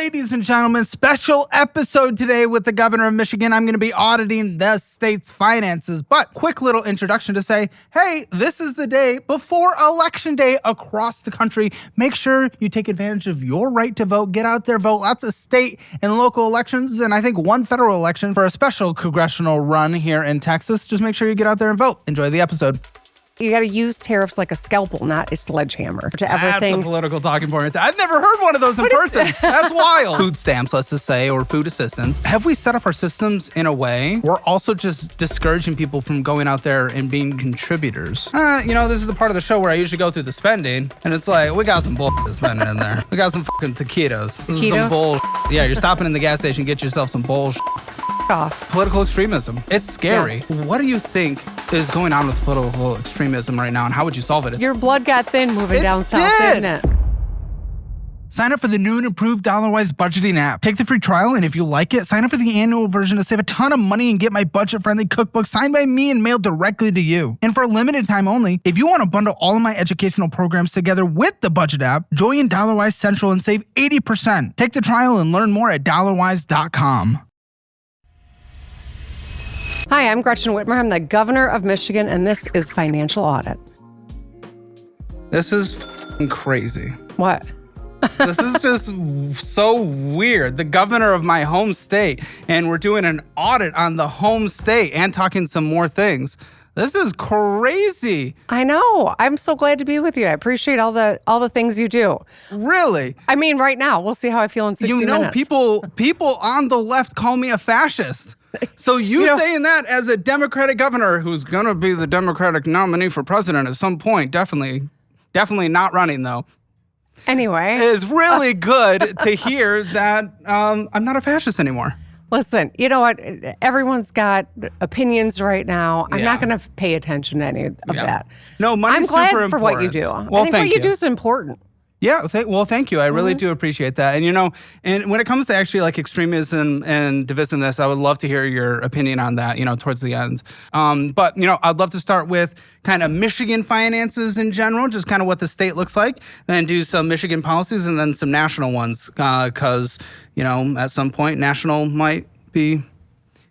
ladies and gentlemen, special episode today with the governor of Michigan. I'm going to be auditing the state's finances, but quick little introduction to say, hey, this is the day before Election Day across the country. Make sure you take advantage of your right to vote. Get out there, vote. Lots of state and local elections, and I think one federal election for a special congressional run here in Texas. Just make sure you get out there and vote. Enjoy the episode. You got to use tariffs like a scalpel, not a sledgehammer to everything. That's a political talking point. I've never heard one of those in person. That's wild. Food stamps, let's just say, or food assistance. Have we set up our systems in a way we're also just discouraging people from going out there and being contributors? This is the part of the show where I usually go through the spending, and it's like, we got some bullshit spending in there. We got some fucking taquitos. This is some bullshit. Yeah, you're stopping in the gas station, get yourself some bullshit. Off. Political extremism. It's scary. Yeah. What do you think is going on with political extremism right now, and how would you solve it? Your blood got thin moving down south, didn't it? Sign up for the new and improved Dollarwise budgeting app. Take the free trial, and if you like it, sign up for the annual version to save a ton of money and get my budget-friendly cookbook signed by me and mailed directly to you. And for a limited time only, if you want to bundle all of my educational programs together with the budget app, join Dollarwise Central and save 80%. Take the trial and learn more at dollarwise.com. Hi, I'm Gretchen Whitmer. I'm the governor of Michigan, and this is Financial Audit. This is crazy. What? This is just so weird. The governor of my home state, and we're doing an audit on the home state and talking some more things. This is crazy. I know. I'm so glad to be with you. I appreciate all the things you do. Really? I mean, right now, we'll see how I feel in 60 minutes. People on the left call me a fascist. So saying that as a Democratic governor who's going to be the Democratic nominee for president at some point, definitely not running though. Anyway. Is really good to hear that I'm not a fascist anymore. Listen, you know what? Everyone's got opinions right now. I'm not going to pay attention to any of that. No, money's I'm glad super for important. what you do. Well, I think what you do is important. Yeah, thank you. I really do appreciate that. And, and when it comes to actually like extremism and divisiveness, I would love to hear your opinion on that, towards the end. But I'd love to start with kind of Michigan finances in general, just kind of what the state looks like, then do some Michigan policies and then some national ones, because, at some point, national might be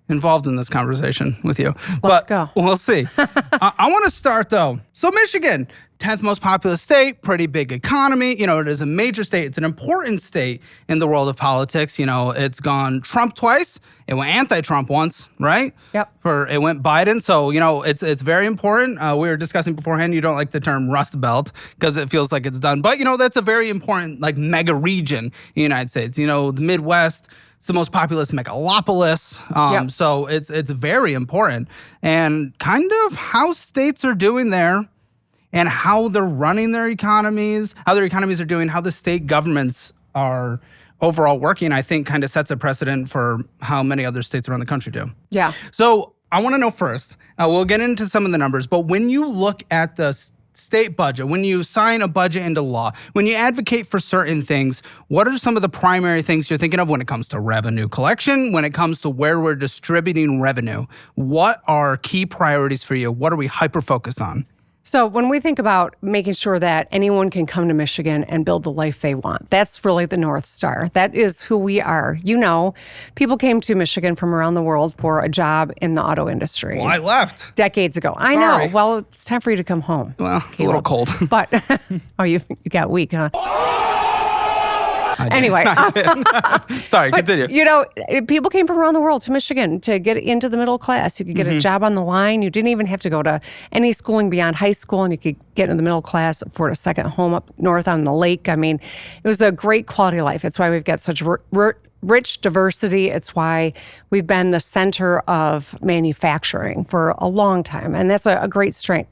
involved in this conversation with you. Let's go. We'll see. I want to start, though. So Michigan, 10th most populous state, pretty big economy. It is a major state. It's an important state in the world of politics. It's gone Trump twice. It went anti-Trump once, right? Yep. It went Biden. So, it's very important. We were discussing beforehand, you don't like the term Rust Belt because it feels like it's done. But, that's a very important, mega region in the United States. The Midwest, it's the most populous megalopolis. Yep. So it's very important. And kind of how states are doing there and how they're running their economies, how their economies are doing, how the state governments are overall working, I think kind of sets a precedent for how many other states around the country do. Yeah. So I want to know first, we'll get into some of the numbers, but when you look at the state budget, when you sign a budget into law, when you advocate for certain things, what are some of the primary things you're thinking of when it comes to revenue collection, when it comes to where we're distributing revenue? What are key priorities for you? What are we hyper-focused on? So when we think about making sure that anyone can come to Michigan and build the life they want, that's really the North Star. That is who we are. People came to Michigan from around the world for a job in the auto industry. Well, I left. Decades ago. Sorry. I know. Well, it's time for you to come home. Well, it's a little cold. But, you got weak, huh? Anyway. Sorry, continue. People came from around the world to Michigan to get into the middle class. You could get a job on the line. You didn't even have to go to any schooling beyond high school, and you could get into the middle class, afford a second home up north on the lake. I mean, it was a great quality of life. It's why we've got such rich diversity. It's why we've been the center of manufacturing for a long time, and that's a great strength.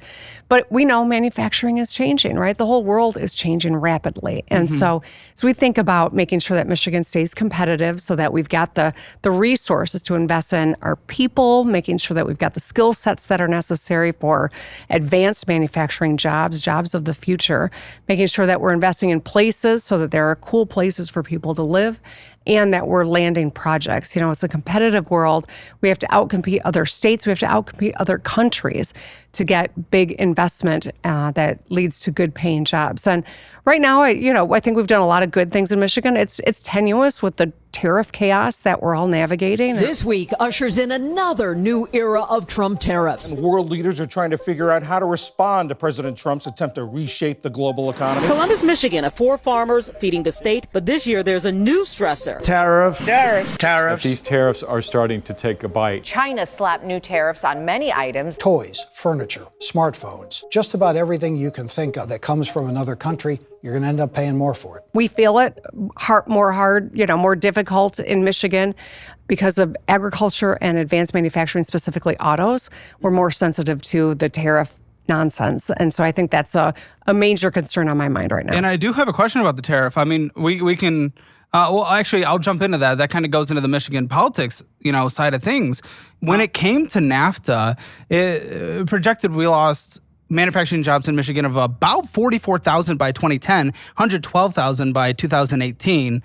But we know manufacturing is changing, right? The whole world is changing rapidly. And so as we think about making sure that Michigan stays competitive so that we've got the resources to invest in our people, making sure that we've got the skill sets that are necessary for advanced manufacturing jobs of the future, making sure that we're investing in places so that there are cool places for people to live, and that we're landing projects. It's a competitive world. We have to outcompete other states. We have to outcompete other countries to get big investment that leads to good paying jobs. And right now, I think we've done a lot of good things in Michigan. It's tenuous with the tariff chaos that we're all navigating. This week ushers in another new era of Trump tariffs. And world leaders are trying to figure out how to respond to President Trump's attempt to reshape the global economy. Columbus, Michigan, for farmers feeding the state, but this year there's a new stressor. Tariffs. These tariffs are starting to take a bite. China slapped new tariffs on many items. Toys, furniture, smartphones, just about everything you can think of that comes from another country, you're going to end up paying more for it. We feel it more difficult in Michigan because of agriculture and advanced manufacturing, specifically autos. We're more sensitive to the tariff nonsense. And so I think that's a major concern on my mind right now. And I do have a question about the tariff. I mean, we can... actually, I'll jump into that. That kind of goes into the Michigan politics, side of things. When it came to NAFTA, it projected we lost manufacturing jobs in Michigan of about 44,000 by 2010, 112,000 by 2018,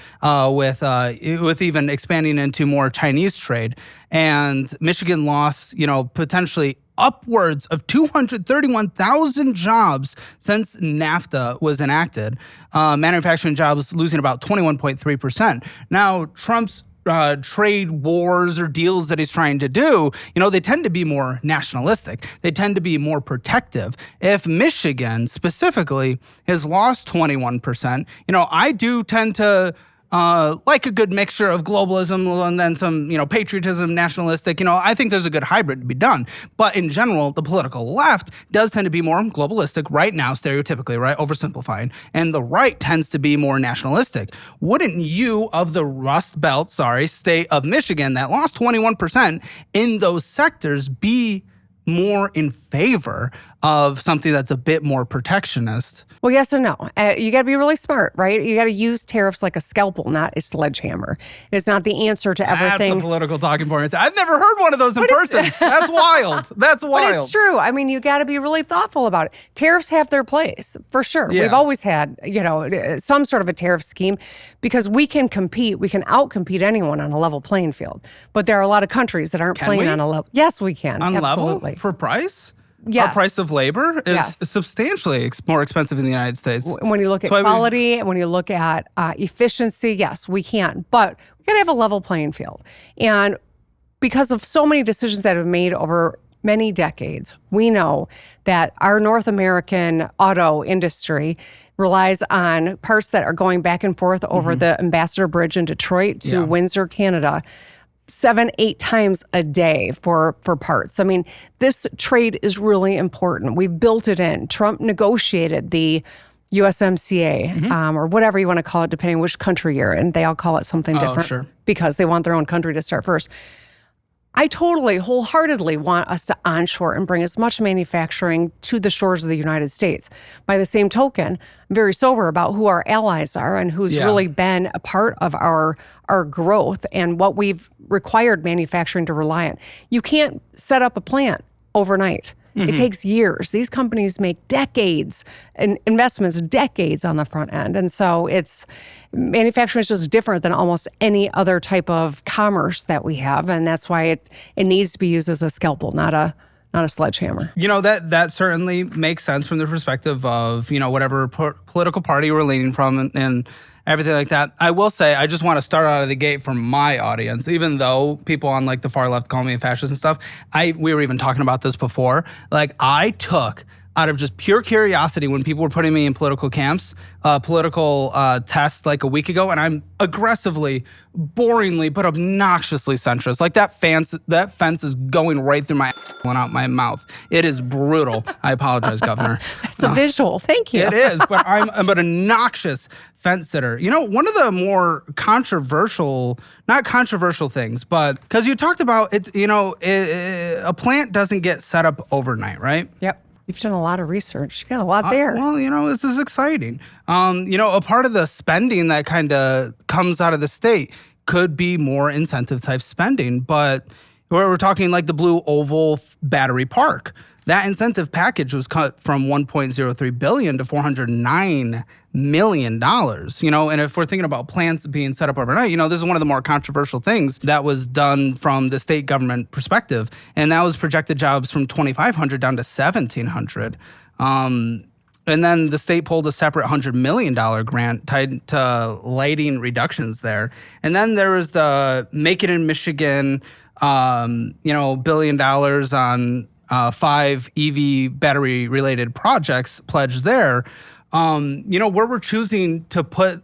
with even expanding into more Chinese trade. And Michigan lost, potentially upwards of 231,000 jobs since NAFTA was enacted. Manufacturing jobs losing about 21.3%. Now, Trump's trade wars or deals that he's trying to do, they tend to be more nationalistic. They tend to be more protective. If Michigan specifically has lost 21%, I do tend to like a good mixture of globalism and then some, patriotism, nationalistic. I think there's a good hybrid to be done. But in general, the political left does tend to be more globalistic right now, stereotypically, right? Oversimplifying. And the right tends to be more nationalistic. Wouldn't you, of the Rust Belt, state of Michigan that lost 21% in those sectors, be more in favor of something that's a bit more protectionist? Well, yes and no. You got to be really smart, right? You got to use tariffs like a scalpel, not a sledgehammer. It's not the answer to everything. That's a political talking point right there. I've never heard one of those in person. That's wild. That's wild. But it's true. I mean, you got to be really thoughtful about it. Tariffs have their place, for sure. Yeah. We've always had, some sort of a tariff scheme because we can compete. We can outcompete anyone on a level playing field. But there are a lot of countries that aren't playing on a level. Yes, we can. On Absolutely. level? For price? Yes. Our price of labor is substantially more expensive in the United States. When you look at quality, when you look at efficiency, yes, we can. But we got to have a level playing field. And because of so many decisions that have been made over many decades, we know that our North American auto industry relies on parts that are going back and forth over the Ambassador Bridge in Detroit to Windsor, Canada, 7-8 times a day for parts. I mean, this trade is really important. We've built it in. Trump negotiated the USMCA, or whatever you want to call it, depending on which country you're in. They all call it something different because they want their own country to start first. I totally, wholeheartedly want us to onshore and bring as much manufacturing to the shores of the United States. By the same token, I'm very sober about who our allies are and who's really been a part of our growth and what we've required manufacturing to rely on. You can't set up a plant overnight. It takes years. These companies make decades and investments, decades on the front end. And so manufacturing is just different than almost any other type of commerce that we have. And that's why it needs to be used as a scalpel, not a sledgehammer. That certainly makes sense from the perspective of, whatever political party we're leaning from and everything like that. I will say, I just want to start out of the gate from my audience, even though people on the far left call me a fascist and stuff. We were even talking about this before. I took, out of just pure curiosity, when people were putting me in political camps, political tests a week ago, and I'm aggressively, boringly, but obnoxiously centrist. That fence is going right through my and out my mouth. It is brutal. I apologize, Governor. That's a visual. Thank you. It is, but I'm an obnoxious fence sitter. One of the more not controversial things, but because you talked about it, a plant doesn't get set up overnight, right? Yep. You've done a lot of research. You got a lot there. This is exciting. A part of the spending that kind of comes out of the state could be more incentive type spending, but we're talking the Blue Oval Battery Park. that incentive package was cut from $1.03 billion to $409 million. And if we're thinking about plants being set up overnight, this is one of the more controversial things that was done from the state government perspective. And that was projected jobs from 2,500 down to 1,700. And then the state pulled a separate $100 million grant tied to lighting reductions there. And then there was the Make It in Michigan, $1 billion on 5 EV battery related projects pledged there. Where we're choosing to put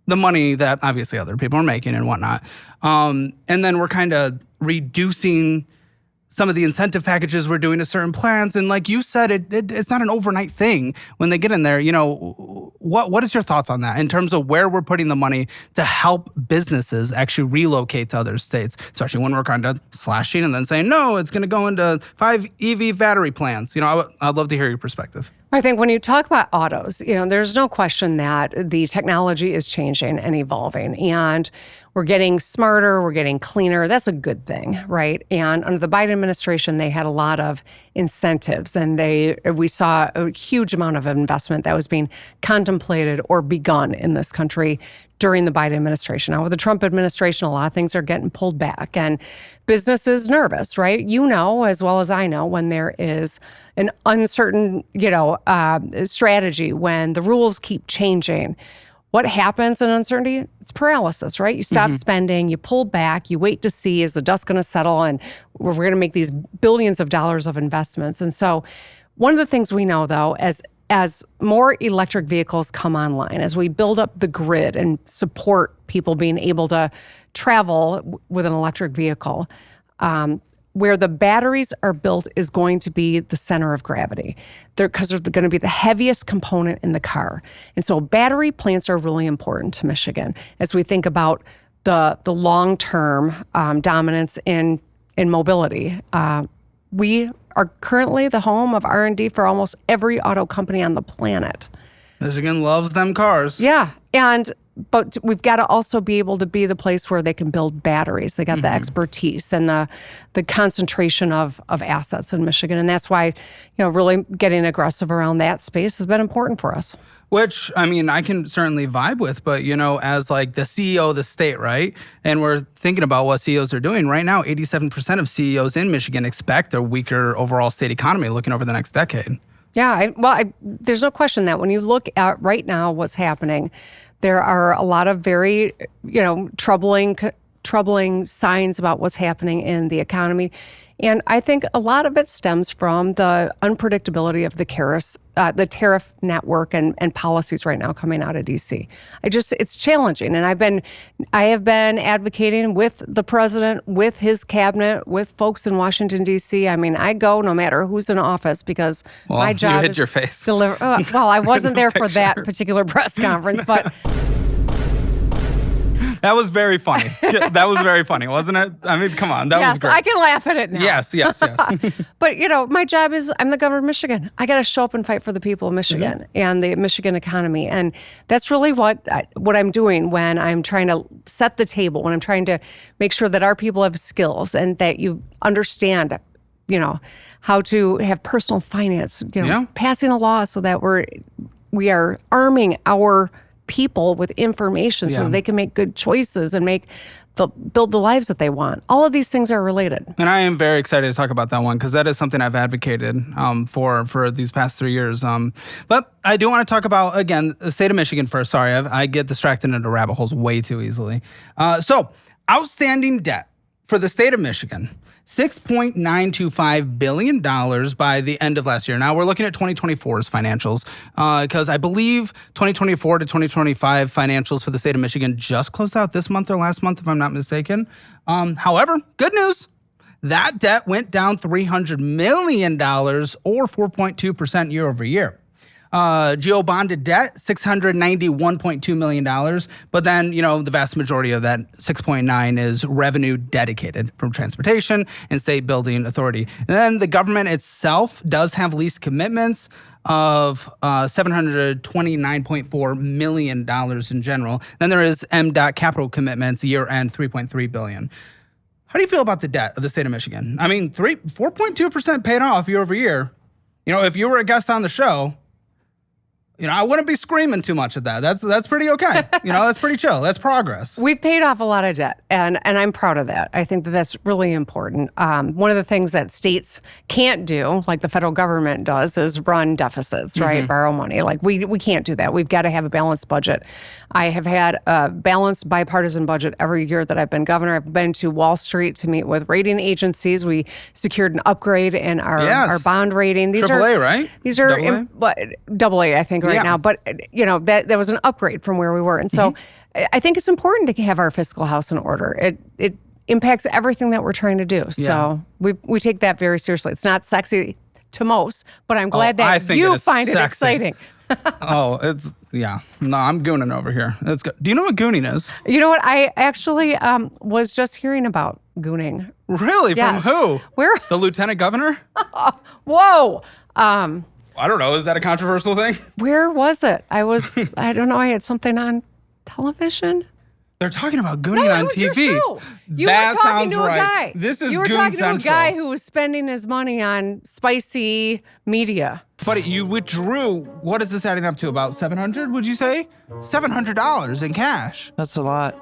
the money that obviously other people are making and whatnot. And then we're kind of reducing some of the incentive packages we're doing to certain plans. And like you said, it's not an overnight thing when they get in there. What is your thoughts on that in terms of where we're putting the money to help businesses actually relocate to other states, especially when we're kind of slashing and then saying, no, it's going to go into 5 EV battery plants. I'd love to hear your perspective. I think when you talk about autos, there's no question that the technology is changing and evolving, and we're getting smarter, we're getting cleaner. That's a good thing, right? And under the Biden administration, they had a lot of incentives, and we saw a huge amount of investment that was being contemplated or begun in this country during the Biden administration. Now, with the Trump administration, a lot of things are getting pulled back, and business is nervous, right? As well as I know, when there is an uncertain, strategy, when the rules keep changing. What happens in uncertainty? It's paralysis, right? You stop spending, you pull back, you wait to see, is the dust going to settle, and we're going to make these billions of dollars of investments. And so one of the things we know, though, as more electric vehicles come online, as we build up the grid and support people being able to travel with an electric vehicle, where the batteries are built is going to be the center of gravity, because they're going to be the heaviest component in the car. And so battery plants are really important to Michigan as we think about the long-term dominance in mobility. We are currently the home of R&D for almost every auto company on the planet. Michigan loves them cars. Yeah, but we've got to also be able to be the place where they can build batteries. They got the expertise and the concentration of assets in Michigan. And that's why, really getting aggressive around that space has been important for us. Which, I can certainly vibe with, but, as like the CEO of the state, right? And we're thinking about what CEOs are doing right now. 87% of CEOs in Michigan expect a weaker overall state economy looking over the next decade. Yeah, there's no question that when you look at right now what's happening, there are a lot of very, troubling signs about what's happening in the economy. And I think a lot of it stems from the unpredictability of the tariff network and policies right now coming out of DC. It's challenging. And I have been advocating with the president, with his cabinet, with folks in Washington, DC. I go no matter who's in office because my job you hit is your face. deliver. Well, I wasn't there for that particular press conference, but that was very funny. That was very funny, wasn't it? Come on, that was great. I can laugh at it now. Yes. But, my job is I'm the governor of Michigan. I got to show up and fight for the people of Michigan and the Michigan economy. And that's really what I'm doing when I'm trying to set the table, when I'm trying to make sure that our people have skills and that you understand, how to have personal finance, passing a law so that we are arming our people with information so they can make good choices and build the lives that they want. All of these things are related. And I am very excited to talk about that one because that is something I've advocated for these past 3 years. But I do want to talk about, again, the state of Michigan first. Sorry, I get distracted into rabbit holes way too easily. So outstanding debt for the state of Michigan, $6.925 billion by the end of last year. Now, we're looking at 2024's financials because I believe 2024 to 2025 financials for the state of Michigan just closed out this month or last month, if I'm not mistaken. However, good news. That debt went down $300 million or 4.2% year over year. Geo-bonded debt, $691.2 million. But then, the vast majority of that 6.9 is revenue dedicated from transportation and state building authority. And then the government itself does have lease commitments of $729.4 million in general. Then there is MDOT capital commitments, year-end $3.3 billion. How How do you feel about the debt of the state of Michigan? I mean, 4.2% paid off year over year. You know, if you were a guest on the show, you know, I wouldn't be screaming too much at that. That's pretty okay. You know, that's pretty chill. That's progress. We've paid off a lot of debt, and I'm proud of that. I think that that's really important. One of the things that states can't do, like the federal government does, is run deficits, right? Borrow money. Like we can't do that. We've got to have a balanced budget. I have had a balanced bipartisan budget every year that I've been governor. I've been to Wall Street to meet with rating agencies. We secured an upgrade in our bond rating. These AAA, right? These are AA, I think, right now. But, you know, that was an upgrade from where we were. And so I think it's important to have our fiscal house in order. It impacts everything that we're trying to do. So we take that very seriously. It's not sexy to most, but I'm glad that you find it exciting. No, I'm gooning over here. It's good. Do you know what gooning is? You know what? I actually was just hearing about gooning. Really? Yes. From who? Where? The lieutenant governor? Whoa. I don't know. Is that a controversial thing? Where was it? I don't know. I had something on television. They're talking about gooning on TV. Your show. You that were talking sounds to a right. guy. This is You were Goon talking Central. to a guy who was spending his money on spicy media. But you withdrew, what is this adding up to, about $700, would you say? $700 in cash. That's a lot.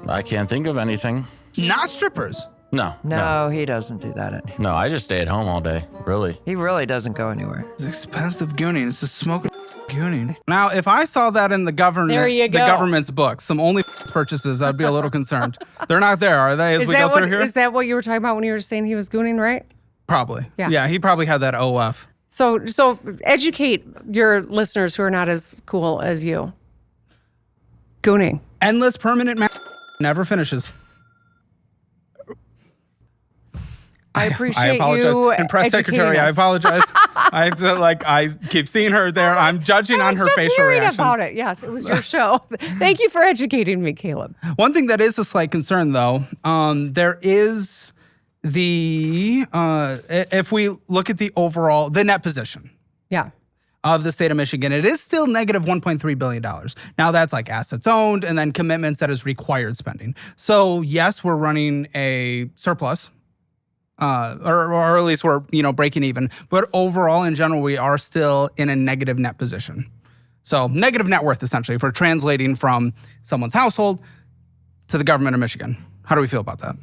I can't think of anything. Not strippers. No, he doesn't do that anymore. No, I just stay at home all day, really. He really doesn't go anywhere. It's expensive gooning. It's just smoking gooning. Now, if I saw that in the There government's book, some only purchases, I'd be a little concerned. They're not there, are they, as we go through here? Is that what you were talking about when you were saying he was gooning, right? Probably. Yeah. Yeah, he probably had that OF. So educate your listeners who are not as cool as you. Gooning. Endless permanent never finishes. I appreciate I apologize. you. And press secretary, I apologize. I keep seeing her there. I'm judging on her facial reactions. About it. Yes, it was your show. Thank you for educating me, Caleb. One thing that is a slight concern, though, there is if we look at the net position. Yeah. Of the state of Michigan, it is still negative $1.3 billion. Now that's like assets owned and then commitments that is required spending. So yes, we're running a surplus. Or at least we're, breaking even. But overall, in general, we are still in a negative net position. So negative net worth, essentially, if we're translating from someone's household to the government of Michigan. How do we feel about that?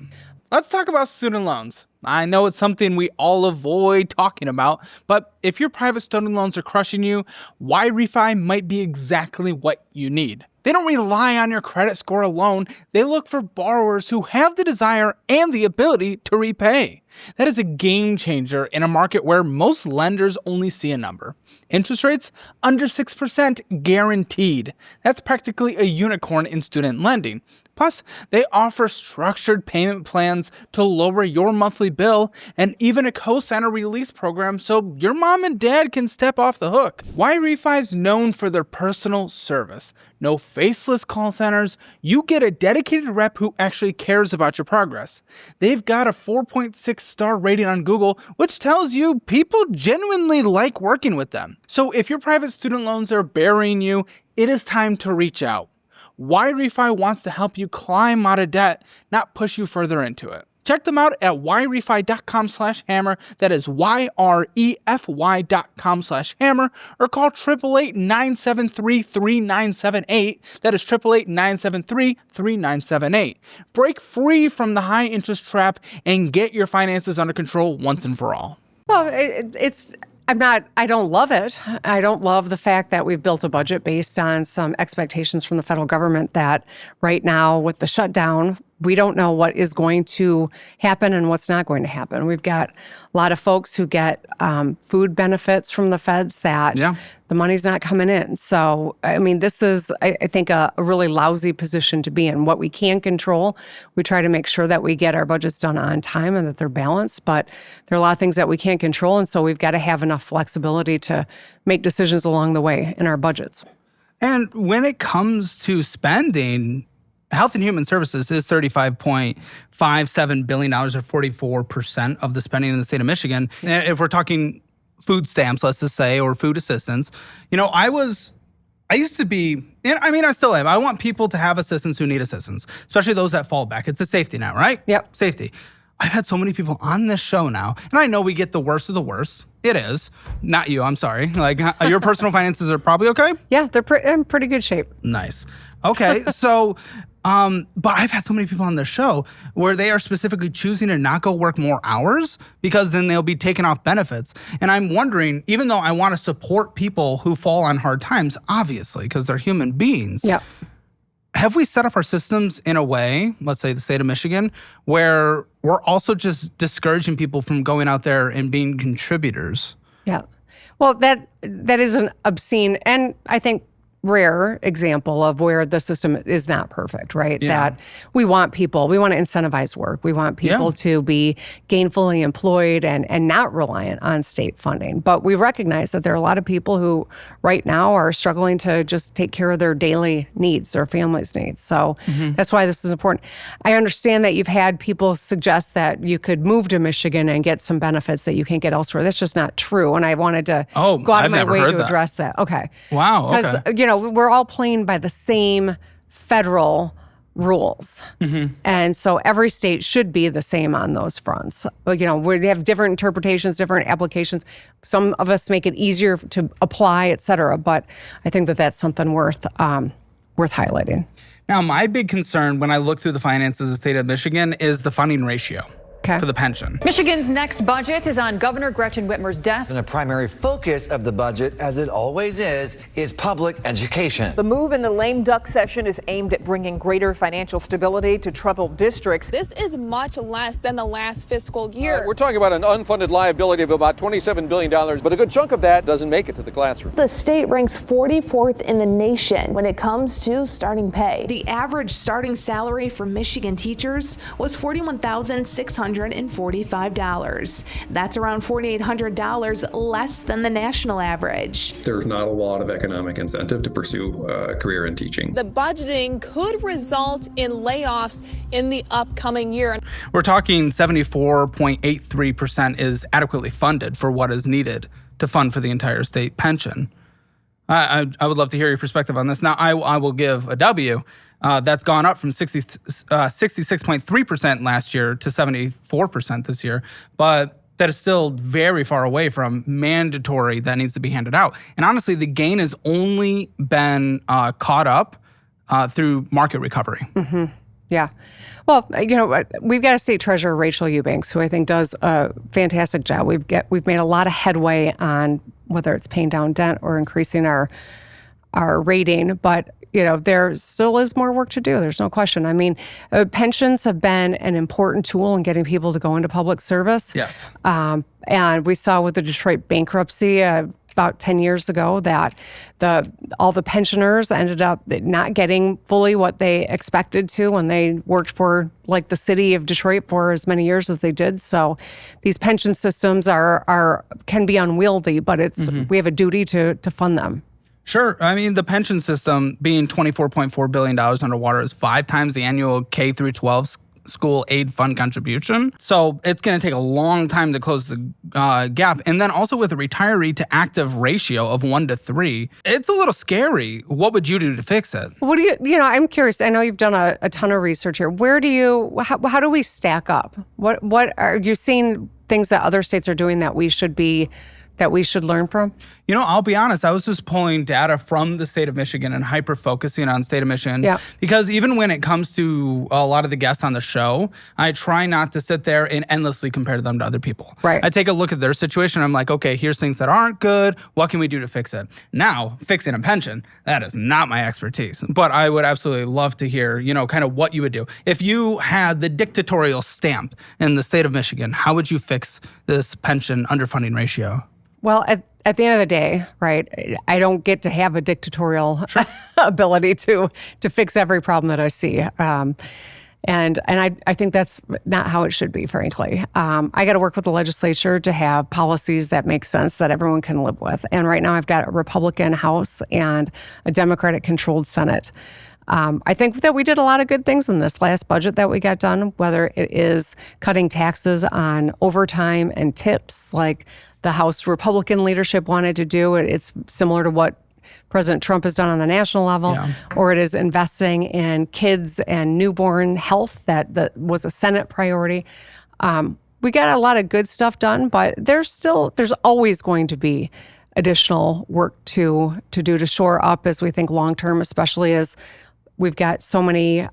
Let's talk about student loans. I know it's something we all avoid talking about, but if your private student loans are crushing you, Y-Refi might be exactly what you need. They don't rely on your credit score alone. They look for borrowers who have the desire and the ability to repay. That is a game changer in a market where most lenders only see a number. Interest rates under 6% guaranteed. That's practically a unicorn in student lending. Plus, they offer structured payment plans to lower your monthly bill and even a co-signer release program so your mom and dad can step off the hook. Y-Refi is known for their personal service. No faceless call centers. You get a dedicated rep who actually cares about your progress. They've got a 4.6 star rating on Google, which tells you people genuinely like working with them. So if your private student loans are burying you, it is time to reach out. Y-Refi wants to help you climb out of debt, not push you further into it. Check them out at yrefi.com/hammer. That is YREFY.com/hammer, or call 888-973-3978. That is 888-973-3978. Break free from the high interest trap and get your finances under control once and for all. Well, I don't love it. I don't love the fact that we've built a budget based on some expectations from the federal government that right now with the shutdown, we don't know what is going to happen and what's not going to happen. We've got a lot of folks who get food benefits from the feds that the money's not coming in. So, I mean, this is, I think, a really lousy position to be in. What we can control, we try to make sure that we get our budgets done on time and that they're balanced. But there are a lot of things that we can't control. And so we've got to have enough flexibility to make decisions along the way in our budgets. And when it comes to spending, Health and Human Services is $35.57 billion, or 44% of the spending in the state of Michigan. If we're talking food stamps, let's just say, or food assistance, I was I used to be, and I mean, I still am. I want people to have assistants who need assistance, especially those that fall back. It's a safety net, right? Yep. Safety. I've had so many people on this show now, and I know we get the worst of the worst. It is. Not you, I'm sorry. Like, your personal finances are probably okay? Yeah, they're in pretty good shape. Nice. Okay, so, but I've had so many people on the show where they are specifically choosing to not go work more hours because then they'll be taken off benefits. And I'm wondering, even though I want to support people who fall on hard times, obviously, because they're human beings. Yeah. Have we set up our systems in a way, let's say the state of Michigan, where we're also just discouraging people from going out there and being contributors? Yeah. Well, that is an obscene and I think rare example of where the system is not perfect, right? Yeah. That we want to incentivize work. We want people to be gainfully employed and not reliant on state funding. But we recognize that there are a lot of people who right now are struggling to just take care of their daily needs, their family's needs. So that's why this is important. I understand that you've had people suggest that you could move to Michigan and get some benefits that you can't get elsewhere. That's just not true. And I wanted to go out of my way to address that. Okay. Wow. Because, we're all playing by the same federal rules. And so every state should be the same on those fronts. But, we have different interpretations, different applications. Some of us make it easier to apply, et cetera. But I think that that's something worth highlighting. Now, my big concern when I look through the finances of the state of Michigan is the funding ratio. For the pension. Michigan's next budget is on Governor Gretchen Whitmer's desk. And a primary focus of the budget, as it always is public education. The move in the lame duck session is aimed at bringing greater financial stability to troubled districts. This is much less than the last fiscal year. We're talking about an unfunded liability of about $27 billion, but a good chunk of that doesn't make it to the classroom. The state ranks 44th in the nation when it comes to starting pay. The average starting salary for Michigan teachers was $41,645. That's around $4,800 less than the national average. There's not a lot of economic incentive to pursue a career in teaching. The budgeting could result in layoffs in the upcoming year. We're talking 74.83% is adequately funded for what is needed to fund for the entire state pension. I would love to hear your perspective on this. Now, I will give a W. That's gone up from 66.3% last year to 74% this year. But that is still very far away from mandatory that needs to be handed out. And honestly, the gain has only been caught up through market recovery. Yeah. Well, we've got a state treasurer, Rachel Eubanks, who I think does a fantastic job. We've made a lot of headway on whether it's paying down debt or increasing our rating, but there still is more work to do. There's no question. I mean, pensions have been an important tool in getting people to go into public service. Yes. And we saw with the Detroit bankruptcy about 10 years ago that all the pensioners ended up not getting fully what they expected to when they worked for like the city of Detroit for as many years as they did. So these pension systems can be unwieldy, but we have a duty to fund them. Sure. I mean, the pension system being $24.4 billion underwater is 5 times the annual K through 12 school aid fund contribution. So it's going to take a long time to close the gap. And then also with a retiree to active ratio of 1 to 3, it's a little scary. What would you do to fix it? What do I'm curious. I know you've done a ton of research here. How do we stack up? What are you seeing things that other states are doing that we should learn from? I'll be honest. I was just pulling data from the state of Michigan and hyper-focusing on state of Michigan. Yeah. Because even when it comes to a lot of the guests on the show, I try not to sit there and endlessly compare them to other people. Right. I take a look at their situation. I'm like, okay, here's things that aren't good. What can we do to fix it? Now, fixing a pension, that is not my expertise. But I would absolutely love to hear, kind of what you would do. If you had the dictatorial stamp in the state of Michigan, how would you fix this pension underfunding ratio? Well, at the end of the day, right, I don't get to have a dictatorial ability to fix every problem that I see. And I think that's not how it should be, frankly. I got to work with the legislature to have policies that make sense that everyone can live with. And right now I've got a Republican House and a Democratic-controlled Senate. I think that we did a lot of good things in this last budget that we got done, whether it is cutting taxes on overtime and tips like the House Republican leadership wanted to do. It's similar to what President Trump has done on the national level, or it is investing in kids and newborn health that was a Senate priority. We got a lot of good stuff done, but there's always going to be additional work to do to shore up as we think long-term, especially as we've got so many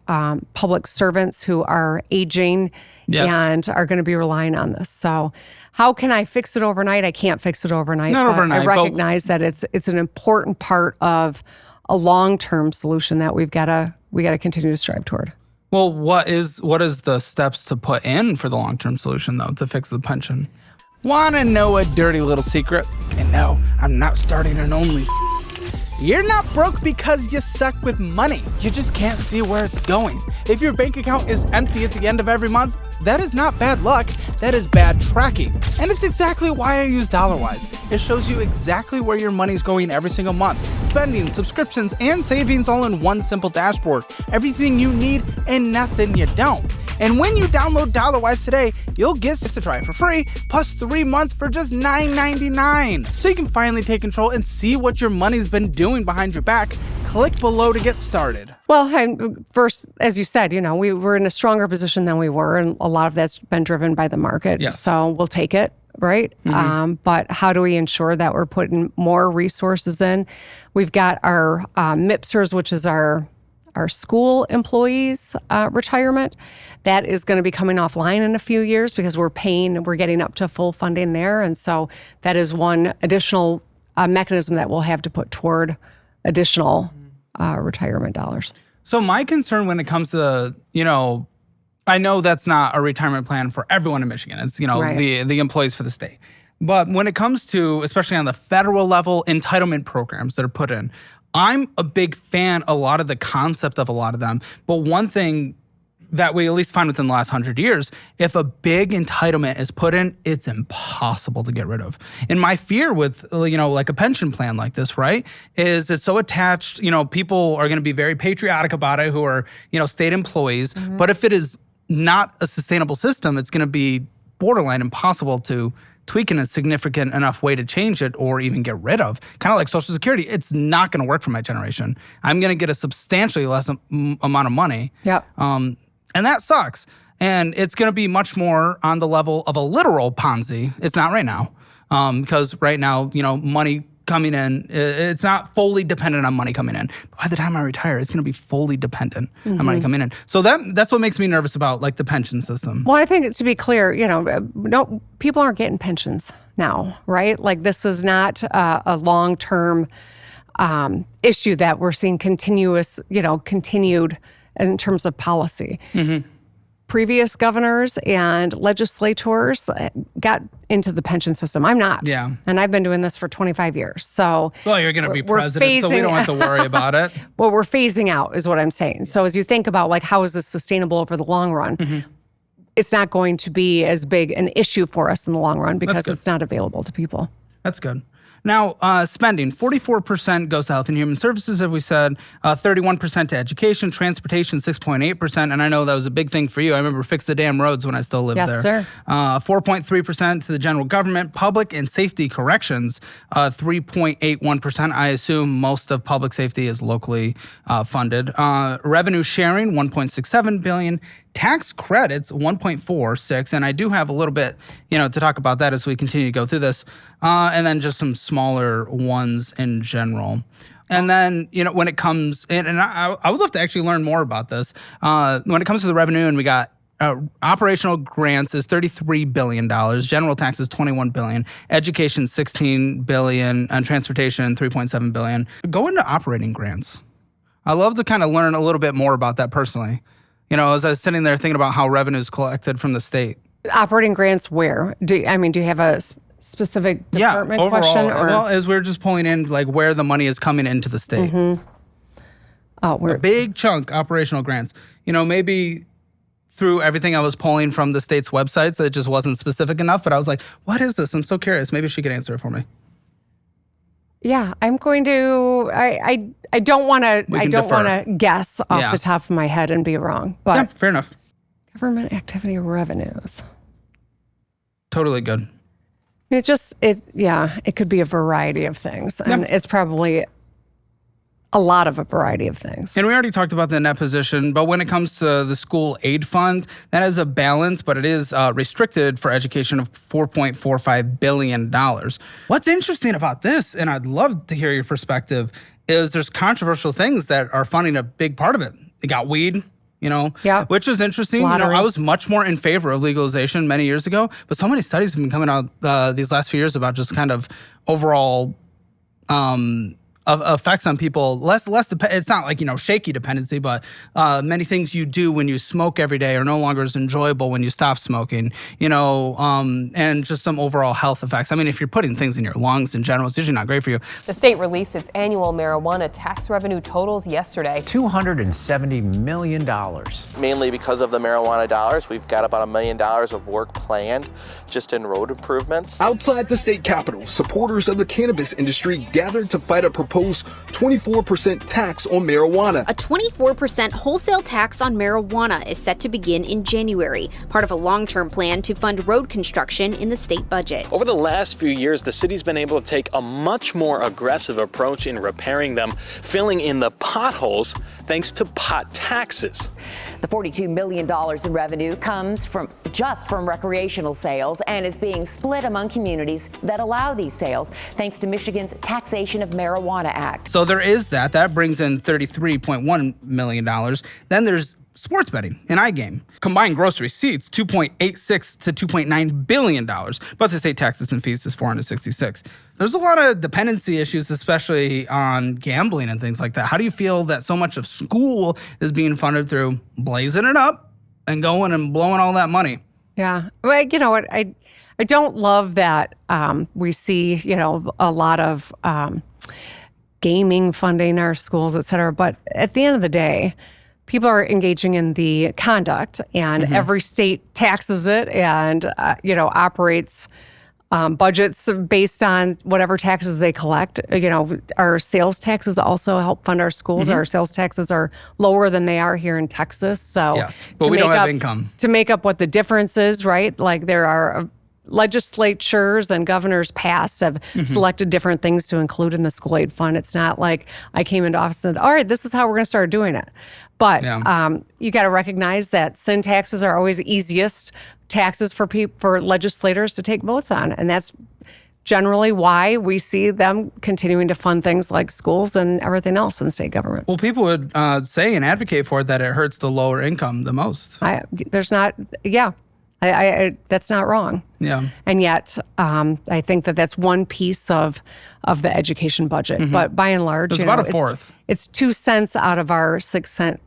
public servants who are aging and are going to be relying on this. So how can I fix it overnight? I can't fix it overnight. Not overnight, I recognize that it's an important part of a long-term solution that we got to continue to strive toward. Well, what is the steps to put in for the long-term solution, though, to fix the pension? Want to know a dirty little secret? And no, I'm not starting an only. You're not broke because you suck with money. You just can't see where it's going. If your bank account is empty at the end of every month, that is not bad luck, that is bad tracking. And it's exactly why I use DollarWise. It shows you exactly where your money's going every single month. Spending, subscriptions, and savings all in one simple dashboard. Everything you need and nothing you don't. And when you download DollarWise today, you'll get 6 to try it for free, plus 3 months for just $9.99. So you can finally take control and see what your money's been doing behind your back. Click below to get started. Well, first, as you said, we were in a stronger position than we were, and a lot of that's been driven by the market. Yes. So we'll take it, right? But how do we ensure that we're putting more resources in? We've got our MIPSers, which is our school employees retirement. That is going to be coming offline in a few years because we're getting up to full funding there. And so that is one additional mechanism that we'll have to put toward additional retirement dollars. So my concern when it comes to, I know that's not a retirement plan for everyone in Michigan. It's, the employees for the state. But when it comes to, especially on the federal level, entitlement programs that are put in, I'm a big fan, a lot of the concept of a lot of them. But one thing that we at least find within the last 100 years, if a big entitlement is put in, it's impossible to get rid of. And my fear with, like a pension plan like this, right, is it's so attached, people are going to be very patriotic about it who are, state employees. Mm-hmm. But if it is not a sustainable system, it's going to be borderline impossible to tweak in a significant enough way to change it or even get rid of. Kind of like Social Security, it's not going to work for my generation. I'm going to get a substantially less amount of money. Yep. And that sucks. And it's going to be much more on the level of a literal Ponzi. It's not right now. Because right now, money coming in, it's not fully dependent on money coming in. But by the time I retire, it's going to be fully dependent on money coming in. So that's what makes me nervous about like the pension system. Well, I think to be clear, no, people aren't getting pensions now, right? Like this is not a long-term issue that we're seeing continued in terms of policy. Mm-hmm. Previous governors and legislators got into the pension system. I'm not. Yeah. And I've been doing this for 25 years. So well, you're going to be president, so we don't have to worry about it. Well, we're phasing out is what I'm saying. So as you think about like how is this sustainable over the long run, it's not going to be as big an issue for us in the long run because it's not available to people. That's good. Now, spending, 44% goes to health and human services, as we said, 31% to education, transportation, 6.8%. And I know that was a big thing for you. I remember Fix the Damn Roads when I still lived there. Yes, sir. 4.3% to the general government, public and safety corrections, 3.81%. I assume most of public safety is locally funded. Revenue sharing, $1.67 billion. Tax credits, 1.46, and I do have a little bit, to talk about that as we continue to go through this, and then just some smaller ones in general. And then, when it comes, and I would love to actually learn more about this. When it comes to the revenue, and we got operational grants is $33 billion, general taxes $21 billion, education $16 billion, and transportation $3.7 billion. Go into operating grants. I'd love to kind of learn a little bit more about that personally. As I was sitting there thinking about how revenue is collected from the state. Operating grants where? Do you have a specific department question? Or? Well, as we're just pulling in, like, where the money is coming into the state. Mm-hmm. Oh, a big chunk, operational grants. Maybe through everything I was pulling from the state's websites, it just wasn't specific enough. But I was like, what is this? I'm so curious. Maybe she could answer it for me. Yeah, I'm going to. I don't want to guess off the top of my head and be wrong. But yeah, fair enough. Government activity revenues. Totally good. It could be a variety of things, and it's probably a lot of a variety of things. And we already talked about the net position, but when it comes to the school aid fund, that is a balance, but it is restricted for education of $4.45 billion. What's interesting about this, and I'd love to hear your perspective, is there's controversial things that are funding a big part of it. They got weed, which is interesting. I was much more in favor of legalization many years ago, but so many studies have been coming out these last few years about just kind of overall effects on people. Less it's not like, shaky dependency, but many things you do when you smoke every day are no longer as enjoyable when you stop smoking, and just some overall health effects. I mean, if you're putting things in your lungs in general, it's usually not great for you. The state released its annual marijuana tax revenue totals yesterday. $270 million. Mainly because of the marijuana dollars, we've got about $1 million of work planned just in road improvements. Outside the state capitol, supporters of the cannabis industry gathered to fight a proposed 24% tax on marijuana. A 24% wholesale tax on marijuana is set to begin in January, part of a long-term plan to fund road construction in the state budget. Over the last few years, the city's been able to take a much more aggressive approach in repairing them, filling in the potholes thanks to pot taxes. The $42 million in revenue comes from recreational sales and is being split among communities that allow these sales, thanks to Michigan's Taxation of Marijuana Act. So there is that. That brings in $33.1 million. Then there's sports betting and iGame. Combined gross receipts, $2.86 to $2.9 billion. But the state taxes and fees is $466. There's a lot of dependency issues, especially on gambling and things like that. How do you feel that so much of school is being funded through blazing it up and going and blowing all that money? Yeah. Well, you know what? I don't love that we see, a lot of gaming funding our schools, et cetera. But at the end of the day, people are engaging in the conduct, and every state taxes it and, operates budgets based on whatever taxes they collect. Our sales taxes also help fund our schools. Our sales taxes are lower than they are here in Texas. So yes, but we don't have income. To make up what the difference is, right? Like there are legislatures and governors past have selected different things to include in the school aid fund. It's not like I came into office and said, all right, this is how we're going to start doing it. But you got to recognize that sin taxes are always the easiest taxes for legislators to take votes on. And that's generally why we see them continuing to fund things like schools and everything else in state government. Well, people would say and advocate for it that it hurts the lower income the most. That's not wrong. Yeah. And yet, I think that that's one piece of the education budget. But by and large, it's about a fourth. It's 2 cents out of our 6 cent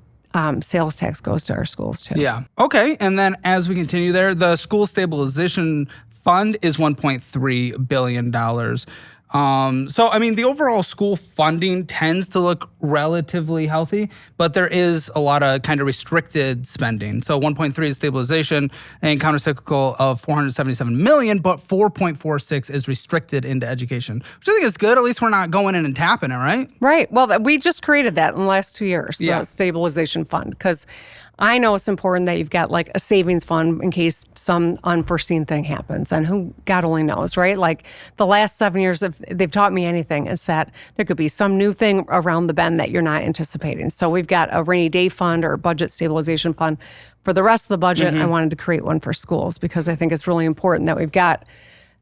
sales tax goes to our schools too. Yeah. Okay. And then as we continue there, the school stabilization fund is $1.3 billion. So, I mean, the overall school funding tends to look relatively healthy, but there is a lot of kind of restricted spending. So 1.3 is stabilization and countercyclical of $477 million, but 4.46 is restricted into education, which I think is good. At least we're not going in and tapping it, right? Right. Well, we just created that in the last 2 years, the stabilization fund, because I know it's important that you've got like a savings fund in case some unforeseen thing happens, and who God only knows, right? Like the last 7 years, if they've taught me anything, is that there could be some new thing around the bend that you're not anticipating. So we've got a rainy day fund or a budget stabilization fund. For the rest of the budget, I wanted to create one for schools because I think it's really important that we've got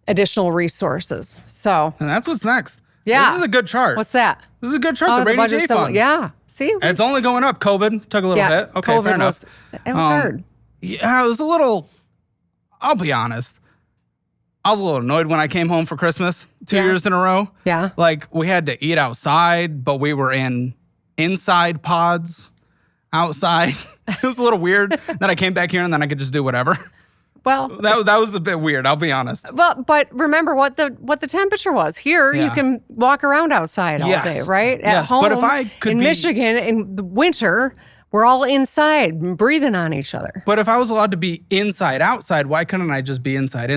additional resources. So, and that's what's next. Yeah. This is a good chart. What's that? This is a good chart, the rainy day fund. Yeah. See? It's only going up. COVID took a little bit. Okay, COVID fair enough. It was hard. Yeah, it was a little, I'll be honest. I was a little annoyed when I came home for Christmas 2 years in a row. Yeah. Like, we had to eat outside, but we were in inside pods outside. It was a little weird. Then I came back here and then I could just do whatever. Well, that was a bit weird, I'll be honest. Well, but remember what the temperature was. Here, you can walk around outside all day, right? At home, but if I could in Michigan, in the winter, we're all inside, breathing on each other. But if I was allowed to be inside, outside, why couldn't I just be inside?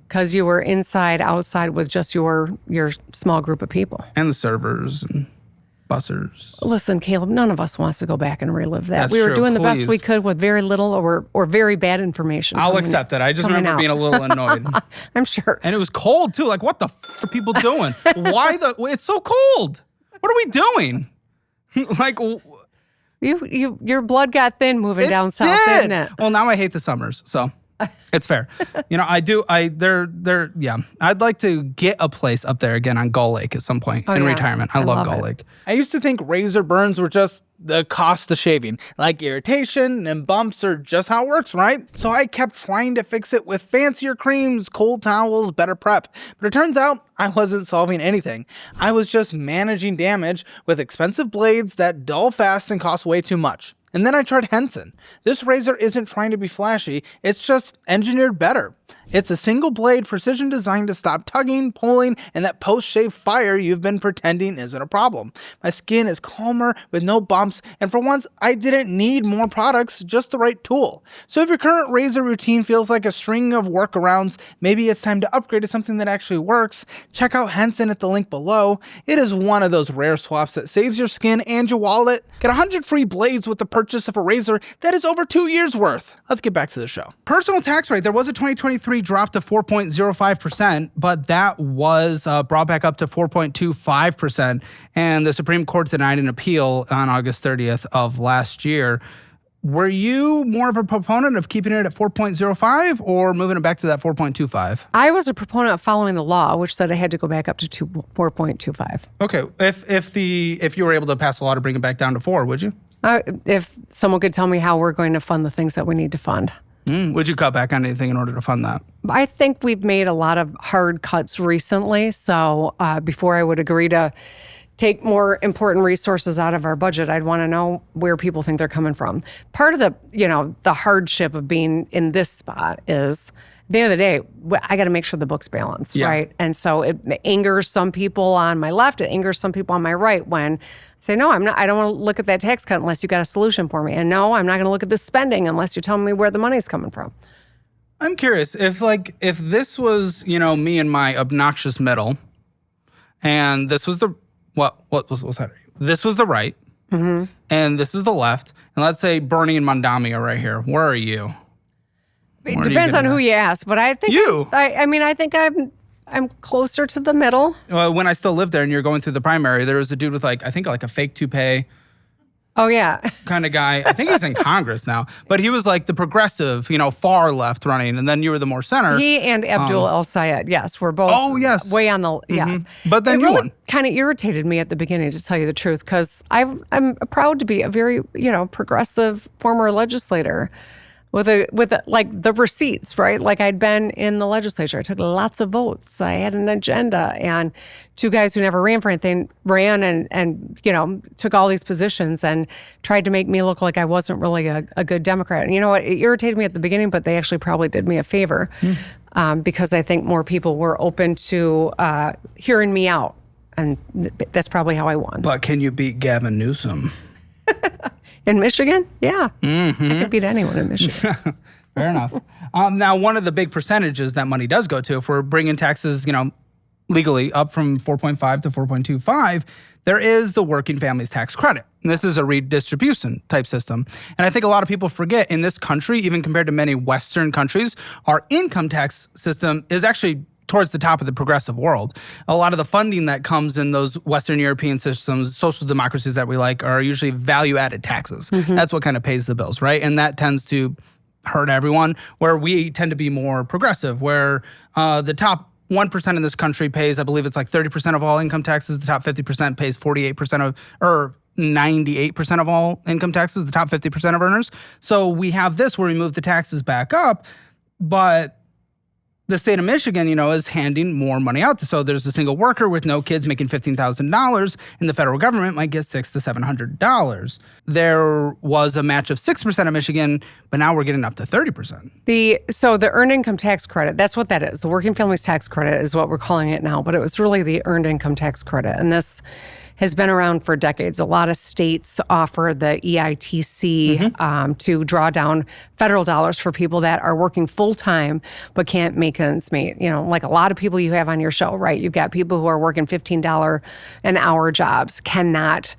Because you were inside, outside with just your small group of people. And the servers and bussers. Listen, Caleb, none of us wants to go back and relive that. That's we were true. doing the best we could with very little or very bad information. I'll accept it. I just remember being a little annoyed. I'm sure. And it was cold too. Like, what the are people doing? It's so cold. What are we doing? Like, your blood got thin moving down south, didn't it? Well, now I hate the summers, so it's fair. I'd like to get a place up there again on Gull Lake at some point in retirement. I love Gull Lake. I used to think razor burns were just the cost of shaving. Like irritation and bumps are just how it works, right? So I kept trying to fix it with fancier creams, cold towels, better prep. But it turns out I wasn't solving anything. I was just managing damage with expensive blades that dull fast and cost way too much. And then I tried Henson. This razor isn't trying to be flashy, it's just engineered better. It's a single blade precision designed to stop tugging, pulling, and that post-shave fire you've been pretending isn't a problem. My skin is calmer with no bumps, and for once, I didn't need more products, just the right tool. So if your current razor routine feels like a string of workarounds, maybe it's time to upgrade to something that actually works. Check out Henson at the link below. It is one of those rare swaps that saves your skin and your wallet. Get 100 free blades with the purchase of a razor that is over 2 years worth. Let's get back to the show. Personal tax rate. There was a 2023 drop to 4.05%, but that was brought back up to 4.25%. And the Supreme Court denied an appeal on August 30th of last year. Were you more of a proponent of keeping it at 4.05 or moving it back to that 4.25? I was a proponent of following the law, which said I had to go back up to 4.25. Okay. If you were able to pass a law to bring it back down to 4, would you? If someone could tell me how we're going to fund the things that we need to fund. Would you cut back on anything in order to fund that? I think we've made a lot of hard cuts recently. So before I would agree to take more important resources out of our budget, I'd want to know where people think they're coming from. Part of the hardship of being in this spot is, at the end of the day, I got to make sure the book's balanced, right? And so it angers some people on my left, it angers some people on my right when I say, no, I don't want to look at that tax cut unless you got a solution for me. And no, I'm not going to look at this spending unless you're telling me where the money's coming from. I'm curious if this was, me and my obnoxious middle, and this was the what was that? This was the right, and this is the left, and let's say Bernie and Mondami are right here. Where are you? It depends on who you ask, but I think I think I'm closer to the middle. Well, when I still lived there and you're going through the primary, there was a dude with I think a fake toupee. Oh, yeah. Kind of guy. I think he's in Congress now. But he was like the progressive, far left running. And then you were the more center. He and Abdul El-Sayed, yes, were both way on the, yes. But then it really kind of irritated me at the beginning, to tell you the truth, because I'm proud to be a very, progressive former legislator. With the receipts, right? Like I'd been in the legislature. I took lots of votes. I had an agenda, and two guys who never ran for anything ran and took all these positions and tried to make me look like I wasn't really a good Democrat. And you know what? It irritated me at the beginning, but they actually probably did me a favor because I think more people were open to hearing me out, and that's probably how I won. But can you beat Gavin Newsom? In Michigan? Yeah. I could beat anyone in Michigan. Fair enough. Now, one of the big percentages that money does go to, if we're bringing taxes, legally up from 4.5 to 4.25, there is the Working Families Tax Credit. And this is a redistribution type system. And I think a lot of people forget in this country, even compared to many Western countries, our income tax system is actually towards the top of the progressive world. A lot of the funding that comes in those Western European systems, social democracies that we like, are usually value-added taxes. That's what kind of pays the bills, right? And that tends to hurt everyone, where we tend to be more progressive, where the top 1% in this country pays, I believe it's 30% of all income taxes. The top 50% pays 98% of all income taxes, the top 50% of earners. So we have this where we move the taxes back up, but the state of Michigan, is handing more money out. So there's a single worker with no kids making $15,000, and the federal government might get $600 to $700. There was a match of 6% of Michigan, but now we're getting up to 30%. So the earned income tax credit, that's what that is. The Working Families Tax Credit is what we're calling it now, but it was really the earned income tax credit. And this has been around for decades. A lot of states offer the EITC to draw down federal dollars for people that are working full-time but can't make ends meet. Like a lot of people you have on your show, right? You've got people who are working $15 an hour jobs, cannot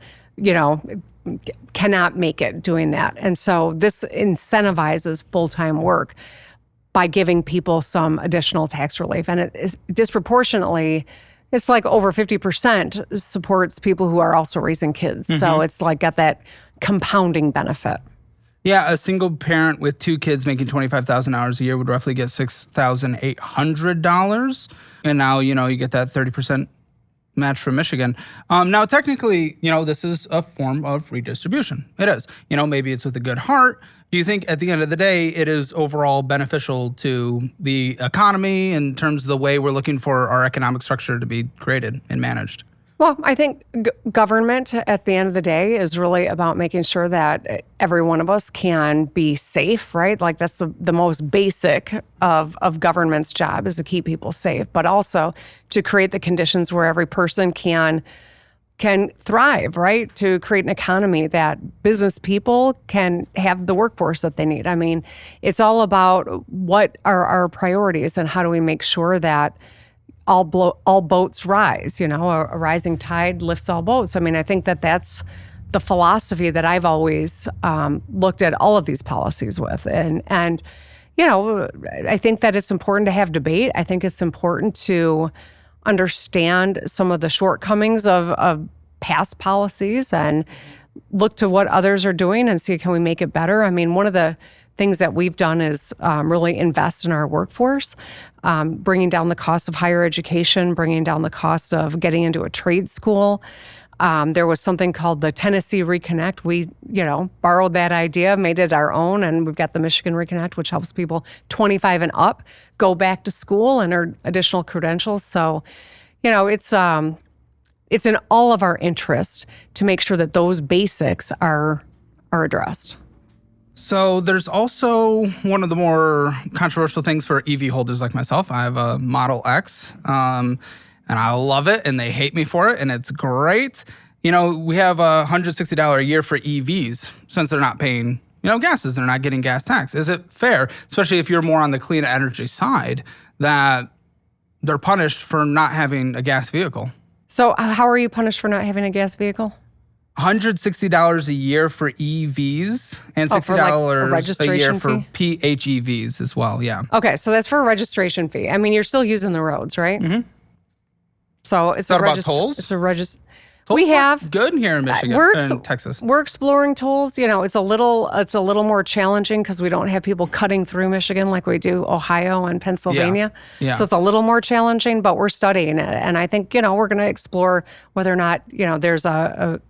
make it doing that. And so this incentivizes full-time work by giving people some additional tax relief. And it is disproportionately it's like over 50% supports people who are also raising kids. So it's like got that compounding benefit. Yeah, a single parent with 2 kids making $25,000 a year would roughly get $6,800. And now, you get that 30% match from Michigan. Now, technically, this is a form of redistribution. It is. Maybe it's with a good heart. Do you think at the end of the day, it is overall beneficial to the economy in terms of the way we're looking for our economic structure to be created and managed? Well, I think government at the end of the day is really about making sure that every one of us can be safe, right? Like that's the most basic of government's job is to keep people safe, but also to create the conditions where every person can thrive, right? To create an economy that business people can have the workforce that they need. I mean, it's all about what are our priorities and how do we make sure that all boats rise, a rising tide lifts all boats. I mean, I think that that's the philosophy that I've always looked at all of these policies with. And I think that it's important to have debate. I think it's important to understand some of the shortcomings of past policies and look to what others are doing and see, can we make it better? I mean, one of the things that we've done is really invest in our workforce, bringing down the cost of higher education, bringing down the cost of getting into a trade school. There was something called the Tennessee Reconnect. We, borrowed that idea, made it our own, and we've got the Michigan Reconnect, which helps people 25 and up go back to school and earn additional credentials. So, it's in all of our interest to make sure that those basics are addressed. So there's also one of the more controversial things for EV holders like myself. I have a Model X, and I love it, and they hate me for it, and it's great. We have $160 a year for EVs since they're not paying, gases. They're not getting gas tax. Is it fair, especially if you're more on the clean energy side, that they're punished for not having a gas vehicle? So how are you punished for not having a gas vehicle? $160 a year for EVs and $60 a year for PHEVs as well. Yeah. Okay, so that's for a registration fee. I mean, you're still using the roads, right? Mm-hmm. So it's about tolls. It's a We have good here in Michigan and Texas. We're exploring tolls. It's a little more challenging because we don't have people cutting through Michigan like we do Ohio and Pennsylvania. Yeah. So it's a little more challenging, but we're studying it, and I think we're going to explore whether or not there's a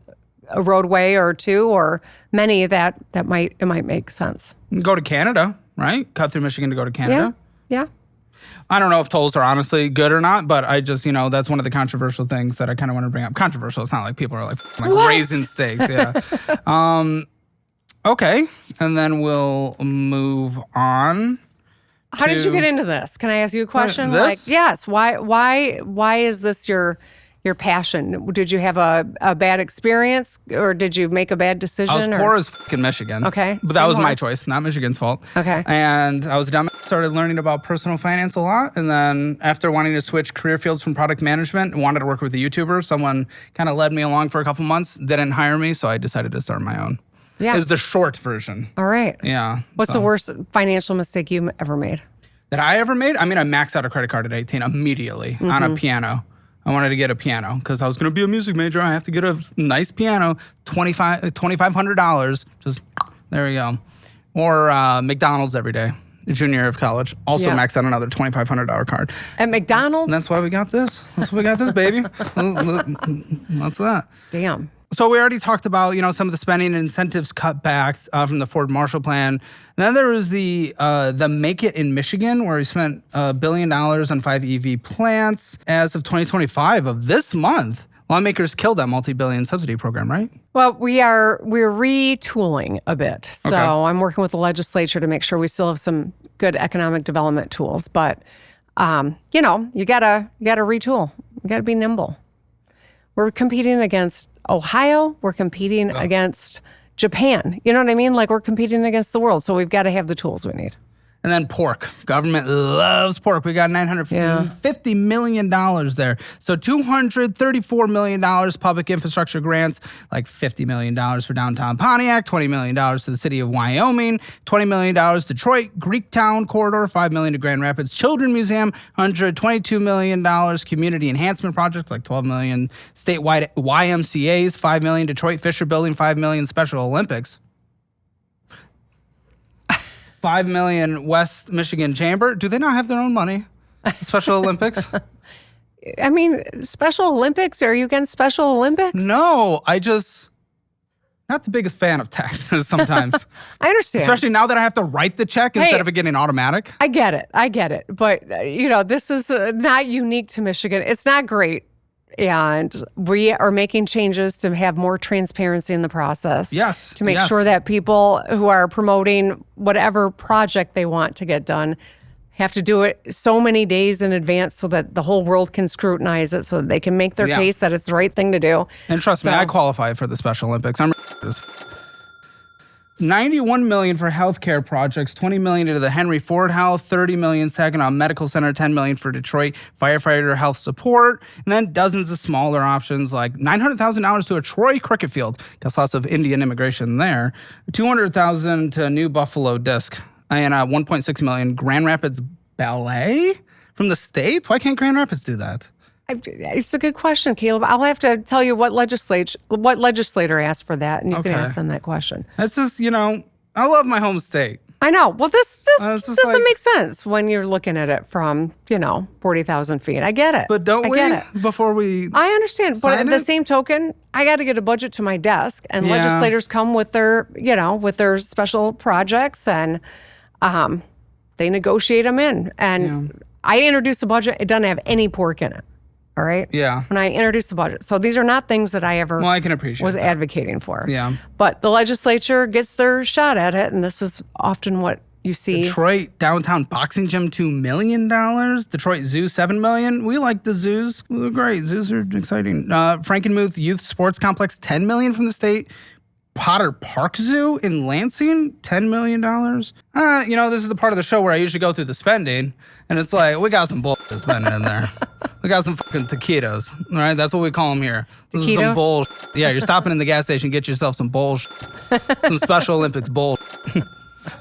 roadway or two or many that might make sense. Go to Canada, right? Cut through Michigan to go to Canada. Yeah. I don't know if tolls are honestly good or not, but I just, that's one of the controversial things that I kind of want to bring up. Controversial. It's not like people are like raising stakes. Yeah. Okay. And then we'll move on. How did you get into this? Can I ask you a question? This? Yes. Why is this your passion? Did you have a bad experience or did you make a bad decision? I was poor as in Michigan. Okay. But that was my choice, not Michigan's fault. Okay. And I was dumb. Started learning about personal finance a lot. And then after wanting to switch career fields from product management and wanted to work with a YouTuber, someone kind of led me along for a couple months, didn't hire me. So I decided to start my own. Yeah. Is the short version. All right. Yeah. What's the worst financial mistake you ever made? That I ever made? I mean, I maxed out a credit card at 18 immediately on a piano. I wanted to get a piano because I was going to be a music major. I have to get a nice piano, $2,500. Just, there we go. Or McDonald's every day, junior year of college. Also maxed out another $2,500 card. At McDonald's? And that's why we got this. That's why we got this, baby. That's that. Damn. So we already talked about, some of the spending and incentives cut back from the Ford Marshall Plan. And then there was the Make It in Michigan, where we spent $1 billion on 5 EV plants. As of 2025 of this month, lawmakers killed that multi-billion subsidy program, right? Well, we're retooling a bit. So I'm working with the legislature to make sure we still have some good economic development tools. But, you gotta retool. You gotta be nimble. We're competing against Ohio, we're competing against Japan. You know what I mean? Like we're competing against the world. So we've got to have the tools we need. And then pork. Government loves pork. We got $950 million there. So $234 million public infrastructure grants, like $50 million for downtown Pontiac, $20 million to the city of Wyoming, $20 million Detroit Greektown Corridor, $5 million to Grand Rapids Children Museum, $122 million community enhancement projects, like $12 million statewide YMCAs, $5 million Detroit Fisher Building, $5 million Special Olympics. $5 million West Michigan Chamber. Do they not have their own money? Special Olympics? I mean, Special Olympics? Are you against Special Olympics? No, not the biggest fan of taxes sometimes. I understand. Especially now that I have to write the check instead of it getting automatic. I get it. But, this is not unique to Michigan. It's not great. And we are making changes to have more transparency in the process. Yes. To make sure that people who are promoting whatever project they want to get done have to do it so many days in advance so that the whole world can scrutinize it so that they can make their case that it's the right thing to do. And trust me, I qualify for the Special Olympics. I'm $91 million for healthcare projects, $20 million to the Henry Ford Health, $30 million Saginaw Medical Center, $10 million for Detroit firefighter health support, and then dozens of smaller options like $900,000 to a Troy cricket field. Guess lots of Indian immigration there. $200,000 to New Buffalo Disc, and $1.6 million Grand Rapids Ballet from the States. Why can't Grand Rapids do that? It's a good question, Caleb. I'll have to tell you what legislator asked for that, and you can ask them that question. That's just, I love my home state. I know. Well, this doesn't make sense when you're looking at it from, 40,000 feet. I get it. But don't we? Get it. Before we I understand. But at the same token, I got to get a budget to my desk, and legislators come with their, with their special projects, and they negotiate them in. And I introduced a budget. It doesn't have any pork in it. All right? Yeah. When I introduced the budget. So these are not things that I ever I can appreciate was that. advocating for. Yeah. But the legislature gets their shot at it, and this is often what you see. Detroit downtown boxing gym, $2 million. Detroit Zoo, $7 million. We like the zoos. They're great. Zoos are exciting. Frankenmuth Youth Sports Complex, $10 million from the state. Potter Park Zoo in Lansing, $10 million. This is the part of the show where I usually go through the spending, and it's like, we got some bullshit spending in there. We got some fucking taquitos, all right? That's what we call them here. This is some bullshit. Yeah, you're stopping in the gas station, get yourself some bullshit. Some Special Olympics bullshit.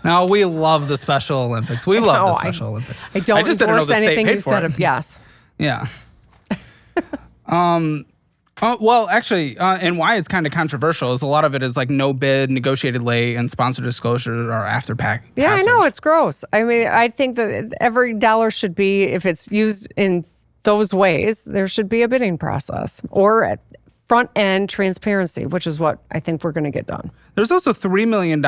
Now, we love the Special Olympics. We love the Special Olympics. I don't just didn't know endorse the state anything paid you for said. it. Yes. Yeah. Well, actually, and why it's kind of controversial is a lot of it is like no bid, negotiated late, and sponsor disclosure or after passage. Yeah, I know. It's gross. I mean, I think that every dollar should be, if it's used in those ways, there should be a bidding process or front end transparency, which is what I think we're going to get done. There's also $3 million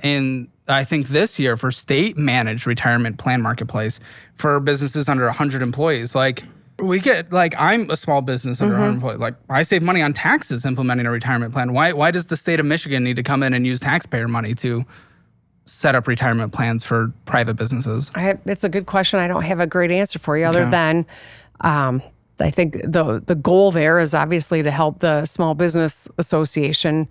in, I think, this year for state managed retirement plan marketplace for businesses under 100 employees. Like, we get, I'm a small business under 100 employees. Like, I save money on taxes implementing a retirement plan. Why does the state of Michigan need to come in and use taxpayer money to set up retirement plans for private businesses? It's a good question. I don't have a great answer for you other than I think the goal there is obviously to help the Small Business Association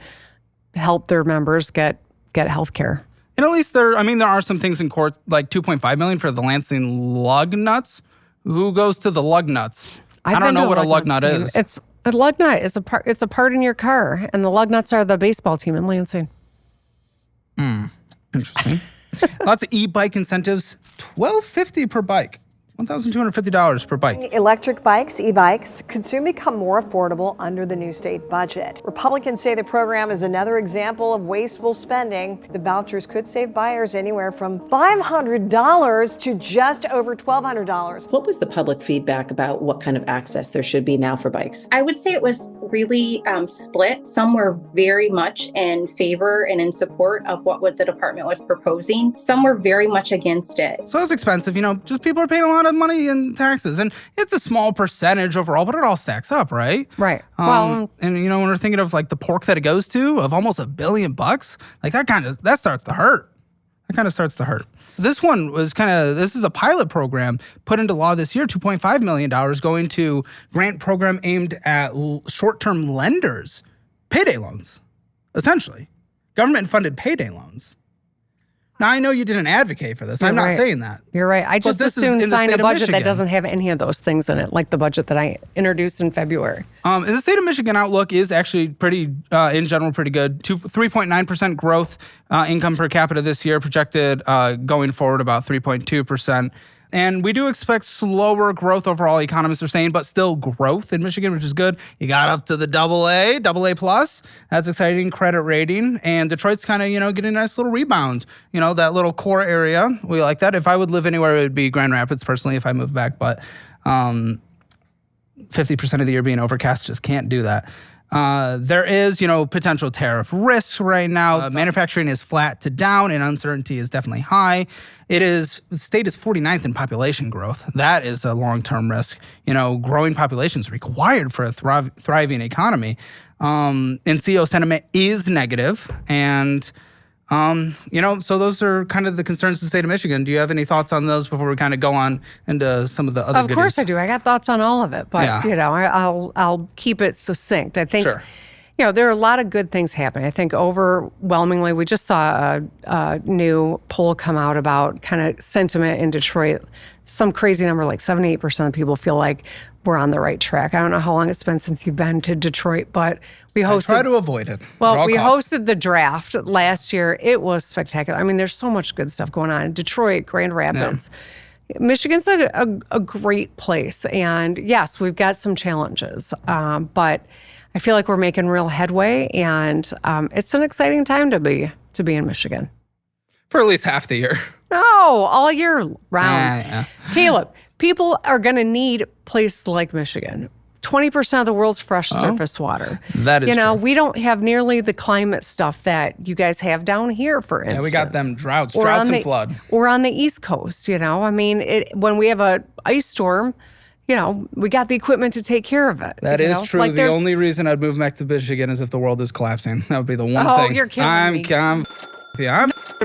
help their members get health care. And at least there are some things in court, like $2.5 million for the Lansing lug nuts. Who goes to the lug nuts? I don't know what a lug nut is. It's a lug nut is a part. It's a part in your car, and the lug nuts are the baseball team in Lansing. Interesting. Lots of e-bike incentives. $1,250 per bike. $1,250 per bike. Electric bikes, e-bikes, could soon become more affordable under the new state budget. Republicans say the program is another example of wasteful spending. The vouchers could save buyers anywhere from $500 to just over $1,200. What was the public feedback about what kind of access there should be now for bikes? I would say it was really split. Some were very much in favor and in support of what the department was proposing. Some were very much against it. So it's expensive, just people are paying a lot of money in taxes, and it's a small percentage overall, but it all stacks up, right? Right. And when we're thinking of like the pork that it goes to of almost $1 billion, like that starts to hurt. That kind of starts to hurt. This one was this is a pilot program put into law this year, $2.5 million going to grant program aimed at short-term lenders, payday loans, essentially. Government-funded payday loans. Now, I know you didn't advocate for this. I'm not saying that. You're right. I just assume sign a budget that Michigan. doesn't have any of those things in it, like the budget that I introduced in February. And the state of Michigan outlook is actually pretty, in general, pretty good. 3.9% growth income per capita this year, projected going forward about 3.2%. And we do expect slower growth overall, economists are saying, but still growth in Michigan, which is good. You got up to the AA plus. That's exciting credit rating. And Detroit's kind of, getting a nice little rebound. That little core area. We like that. If I would live anywhere, it would be Grand Rapids, personally, if I moved back. But 50% of the year being overcast, just can't do that. There is, potential tariff risks right now. Manufacturing is flat to down, and uncertainty is definitely high. The state is 49th in population growth. That is a long-term risk. Growing population is required for a thriving economy. And CEO sentiment is negative. And, so those are kind of the concerns of the state of Michigan. Do you have any thoughts on those before we kind of go on into some of the other goodies? Of course I do. I got thoughts on all of it, but, I'll keep it succinct. I think, there are a lot of good things happening. I think overwhelmingly, we just saw a new poll come out about kind of sentiment in Detroit. Some crazy number, like 78% of people feel like we're on the right track. I don't know how long it's been since you've been to Detroit, but we hosted. I try to avoid it. Well, we hosted the draft last year. It was spectacular. I mean, there's so much good stuff going on in Detroit, Grand Rapids. Yeah. Michigan's a great place. And yes, we've got some challenges, but I feel like we're making real headway, and it's an exciting time to be in Michigan. For at least half the year. No, all year round. Yeah. Caleb, people are going to need places like Michigan. 20% of the world's fresh surface water. That is true. We don't have nearly the climate stuff that you guys have down here, for instance. Yeah, we got them droughts and flood. Or on the East Coast, I mean, when we have a ice storm, we got the equipment to take care of it. That is true. Like the only reason I'd move back to Michigan is if the world is collapsing. That would be the one thing. Oh, you're kidding me. I'm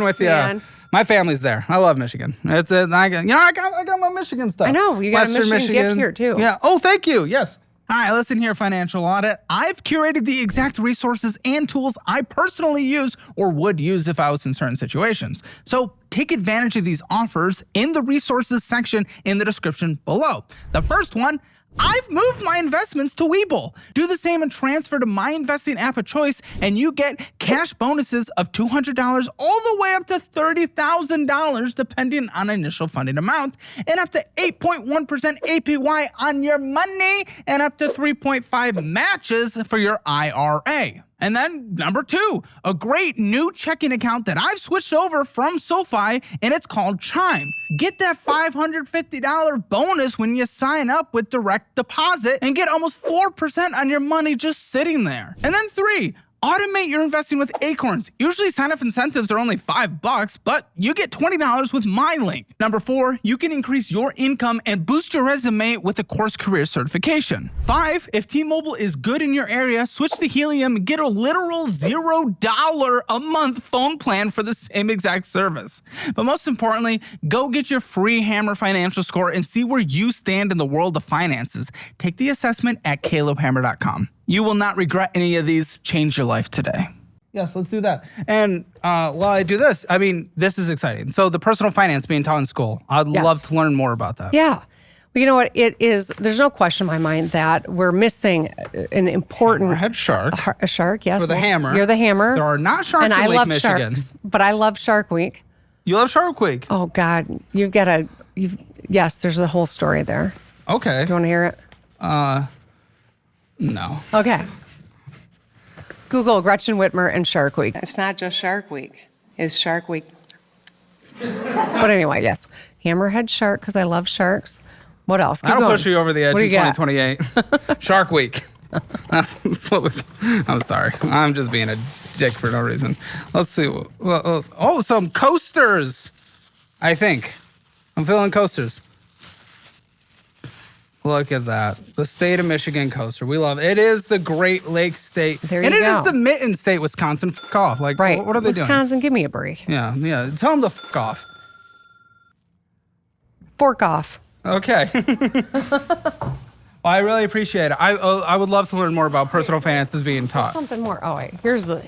with you. Man. My family's there. I love Michigan. I got my Michigan stuff. I know. You got Western a Michigan gift here, too. Yeah. Oh, thank you. Yes. Hi, listen here, Financial Audit. I've curated the exact resources and tools I personally use or would use if I was in certain situations. So take advantage of these offers in the resources section in the description below. The first one, I've moved my investments to Webull. Do the same and transfer to my investing app of choice, and you get cash bonuses of $200 all the way up to $30,000, depending on initial funding amount, and up to 8.1% APY on your money, and up to 3.5 matches for your IRA. And then number 2, a great new checking account that I've switched over from SoFi, and it's called Chime. Get that $550 bonus when you sign up with direct deposit and get almost 4% on your money just sitting there. And then 3, automate your investing with Acorns. Usually sign-up incentives are only $5, but you get $20 with my link. Number 4, you can increase your income and boost your resume with a course career certification. 5, if T-Mobile is good in your area, switch to Helium and get a literal $0 a month phone plan for the same exact service. But most importantly, go get your free Hammer financial score and see where you stand in the world of finances. Take the assessment at calebhammer.com. You will not regret any of these. Change your life today. Yes, let's do that. And while I do this, I mean, this is exciting. So the personal finance being taught in school, I'd love to learn more about that. Yeah. Well, you know what? It is, there's no question in my mind that we're missing an important... Hammerhead shark. A shark, yes. For the hammer. You're the hammer. There are not sharks in Lake love Michigan. Sharks, but I love Shark Week. You love Shark Week? Oh, God. Yes, there's a whole story there. Okay. Do you want to hear it? No. Okay. Google Gretchen Whitmer and Shark Week. It's not just Shark Week. It's Shark Week. But anyway, yes. Hammerhead shark, because I love sharks. What else? Keep That'll going. push you over the edge in 2028. Shark Week. That's what I'm sorry. I'm just being a dick for no reason. Let's see. Some coasters, I think. I'm feeling coasters. Look at that. The state of Michigan coaster. We love it. It is the Great Lakes state. There you and it go. is the Mitten state, Wisconsin. F*** off. Like, right. What are they doing? Wisconsin, give me a break. Yeah. Tell them to f*** off. Fork off. Okay. Well, I really appreciate it. I would love to learn more about personal finances being taught. Something more. Oh, wait. Here's the...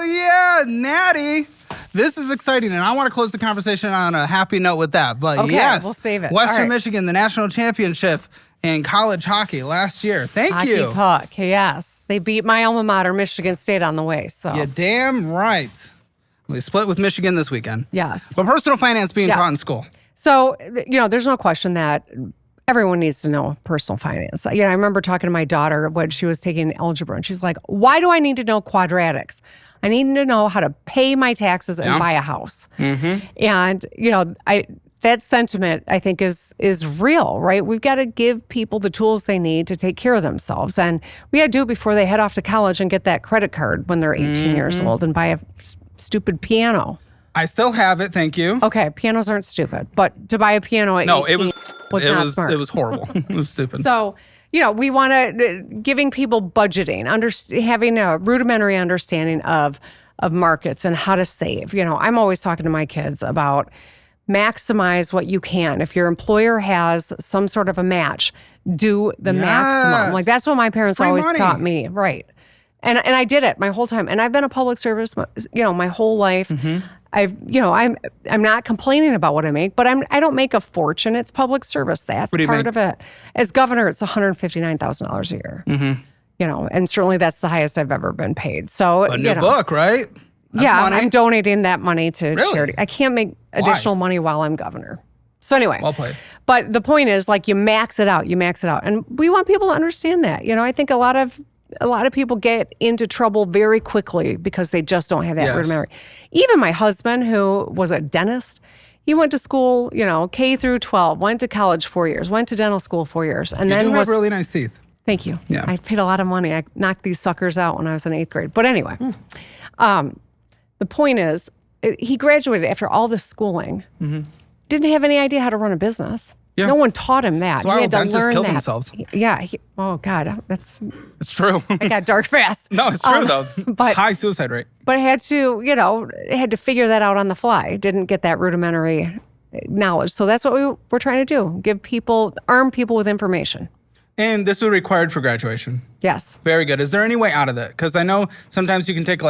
yeah, Natty. This is exciting, and I want to close the conversation on a happy note with that. But okay, yes, we'll save it. Western Michigan, the national championship in college hockey last year. Thank you. Hockey puck, yes. They beat my alma mater, Michigan State, on the way. So You're damn right. We split with Michigan this weekend. Yes. But personal finance being taught in school. So, there's no question that everyone needs to know personal finance. I remember talking to my daughter when she was taking algebra, and she's like, why do I need to know quadratics? I need to know how to pay my taxes and buy a house. Mm-hmm. And, that sentiment, I think, is real, right? We've got to give people the tools they need to take care of themselves. And we got to do it before they head off to college and get that credit card when they're 18 years old and buy a stupid piano. I still have it, thank you. Okay, pianos aren't stupid, but to buy a piano at 18 was not smart. It was horrible. It was stupid. So, we want to, giving people budgeting, having a rudimentary understanding of markets and how to save. I'm always talking to my kids about maximize what you can. If your employer has some sort of a match, do the maximum. Like, that's what my parents always taught me. Right. And I did it my whole time. And I've been a public service, my whole life. Mm-hmm. I'm not complaining about what I make, but I don't make a fortune. It's public service. That's part of it. As governor, it's $159,000 a year. Mm-hmm. And certainly that's the highest I've ever been paid. So a new book, right? That's money. I'm donating that money to charity. I can't make additional money while I'm governor. So anyway, well played. But the point is, you max it out, and we want people to understand that. I think a lot of people get into trouble very quickly because they just don't have that rudimentary. Even my husband, who was a dentist, he went to school, K through 12, went to college 4 years, went to dental school 4 years, and then have really nice teeth. Thank you. Yeah. I paid a lot of money. I knocked these suckers out when I was in 8th grade. But anyway, the point is, he graduated after all this schooling, didn't have any idea how to run a business. Yeah. No one taught him that. That's why all dentists kill themselves. Yeah. Oh, God. It's true. I got dark fast. No, it's true, though. But high suicide rate. But had to figure that out on the fly. Didn't get that rudimentary knowledge. So that's what we're trying to do. Arm people with information. And this was required for graduation. Yes. Very good. Is there any way out of it? Because I know sometimes you can take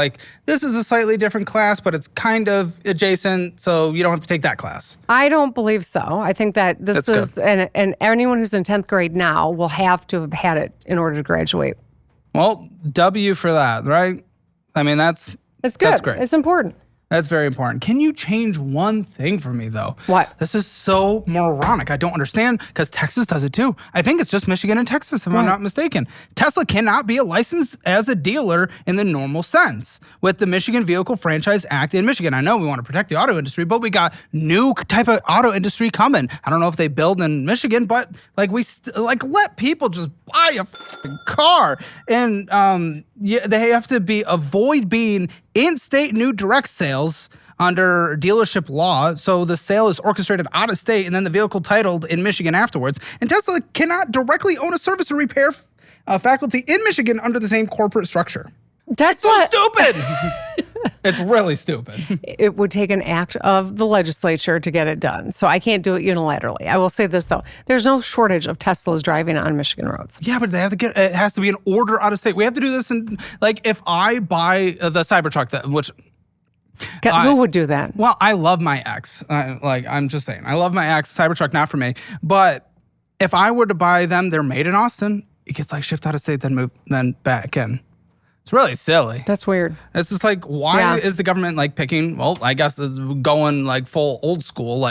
this is a slightly different class, but it's kind of adjacent, so you don't have to take that class. I don't believe so. I think that this is, and anyone who's in 10th grade now will have to have had it in order to graduate. Well, W for that, right? I mean, it's good. That's great. It's important. That's very important. Can you change one thing for me, though? What? This is so moronic. I don't understand, because Texas does it, too. I think it's just Michigan and Texas, if I'm not mistaken. Tesla cannot be licensed as a dealer in the normal sense with the Michigan Vehicle Franchise Act in Michigan. I know we want to protect the auto industry, but we got new type of auto industry coming. I don't know if they build in Michigan, but let people just buy a car. And they have to avoid being in-state new direct sales under dealership law. So the sale is orchestrated out of state and then the vehicle titled in Michigan afterwards. And Tesla cannot directly own a service or repair faculty in Michigan under the same corporate structure. That's so stupid. It's really stupid. It would take an act of the legislature to get it done. So I can't do it unilaterally. I will say this, though. There's no shortage of Teslas driving on Michigan roads. Yeah, but it has to be an order out of state. We have to do this in, if I buy the Cybertruck, which... Who would do that? Well, I love my ex. I'm just saying. I love my ex. Cybertruck, not for me. But if I were to buy them, they're made in Austin. It gets shipped out of state, then back in. It's really silly. That's weird. It's just why is the government picking, well, I guess is going full old school,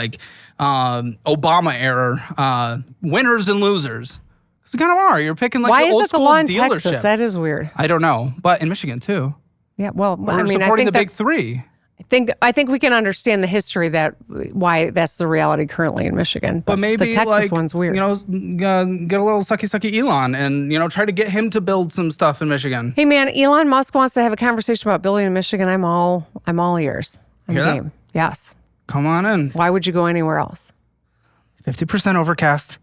Obama era, winners and losers. Because kind of are. You're picking why the is old it the school law in dealership. Texas? That is weird. I don't know. But in Michigan too. Yeah, well, We're supporting the big three. I think we can understand the history why that's the reality currently in Michigan. But maybe the Texas one's weird. Get a little sucky Elon and try to get him to build some stuff in Michigan. Hey man, Elon Musk wants to have a conversation about building in Michigan. I'm all ears. I'm game. Yes. Come on in. Why would you go anywhere else? 50% overcast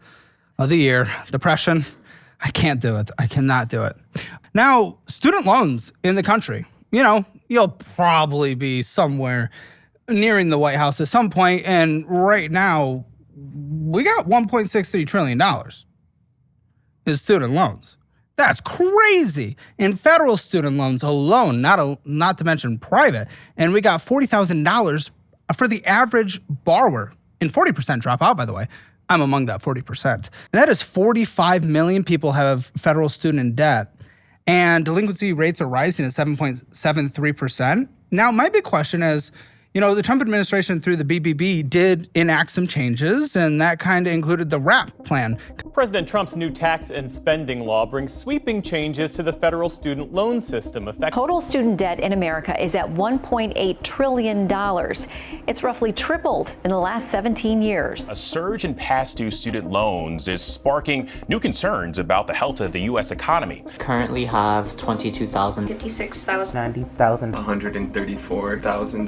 of the year. Depression. I can't do it. I cannot do it. Now, student loans in the country. You'll probably be somewhere nearing the White House at some point. And right now, we got $1.63 trillion in student loans. That's crazy. In federal student loans alone, not to mention private. And we got $40,000 for the average borrower. And 40% drop out, by the way. I'm among that 40%. And that is 45 million people have federal student debt. And delinquency rates are rising at 7.73%. Now, my big question is, the Trump administration through the BBB did enact some changes, and that kind of included the RAP plan. President Trump's new tax and spending law brings sweeping changes to the federal student loan system. Total student debt in America is at $1.8 trillion. It's roughly tripled in the last 17 years. A surge in past due student loans is sparking new concerns about the health of the U.S. economy. Currently have 22,000, 56,000, 90,000, 134,000,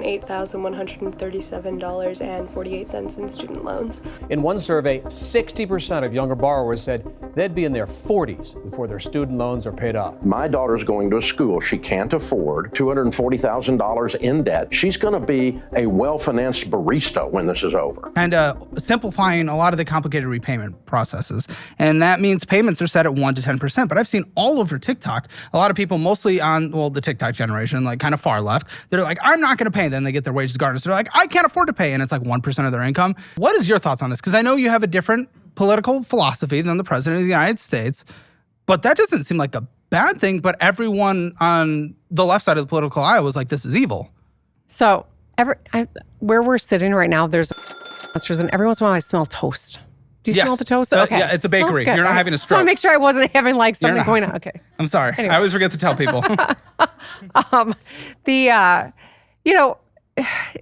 $108,137.48 in student loans. In one survey, 60% of younger borrowers said they'd be in their 40s before their student loans are paid off. My daughter's going to a school she can't afford, $240,000 in debt. She's going to be a well-financed barista when this is over. And simplifying a lot of the complicated repayment processes. And that means payments are set at 1 to 10%. But I've seen all over TikTok, a lot of people mostly on, the TikTok generation, like kind of far left, they're like, I'm not going to pay. Then they get their wages garnished. They're like, I can't afford to pay. And it's like 1% of their income. What is your thoughts on this? Because I know you have a different political philosophy than the president of the United States, but that doesn't seem like a bad thing. But everyone on the left side of the political aisle was like, this is evil. So where we're sitting right now, there's and every once in a while I smell toast. Do you smell the toast? Okay. Yeah, it's a bakery. You're not having a So I stroke. want to make sure I wasn't having like something going on. Okay. I'm sorry. Anyway. I always forget to tell people.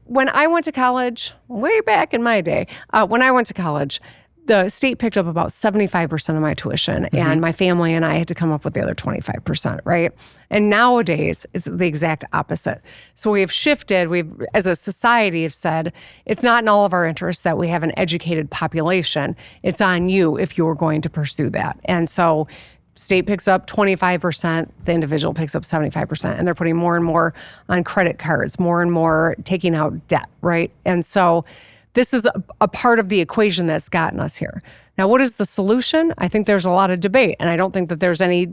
When I went to college, way back in my day, when I went to college, the state picked up about 75% of my tuition, and my family and I had to come up with the other 25%, right? And nowadays, it's the exact opposite. So we have shifted. We've, as a society, have said, it's not in all of our interests that we have an educated population. It's on you if you're going to pursue that. And so state picks up 25%, the individual picks up 75%, and they're putting more and more on credit cards, more and more taking out debt, right? And so this is a part of the equation that's gotten us here. Now, what is the solution? I think there's a lot of debate, and I don't think that there's any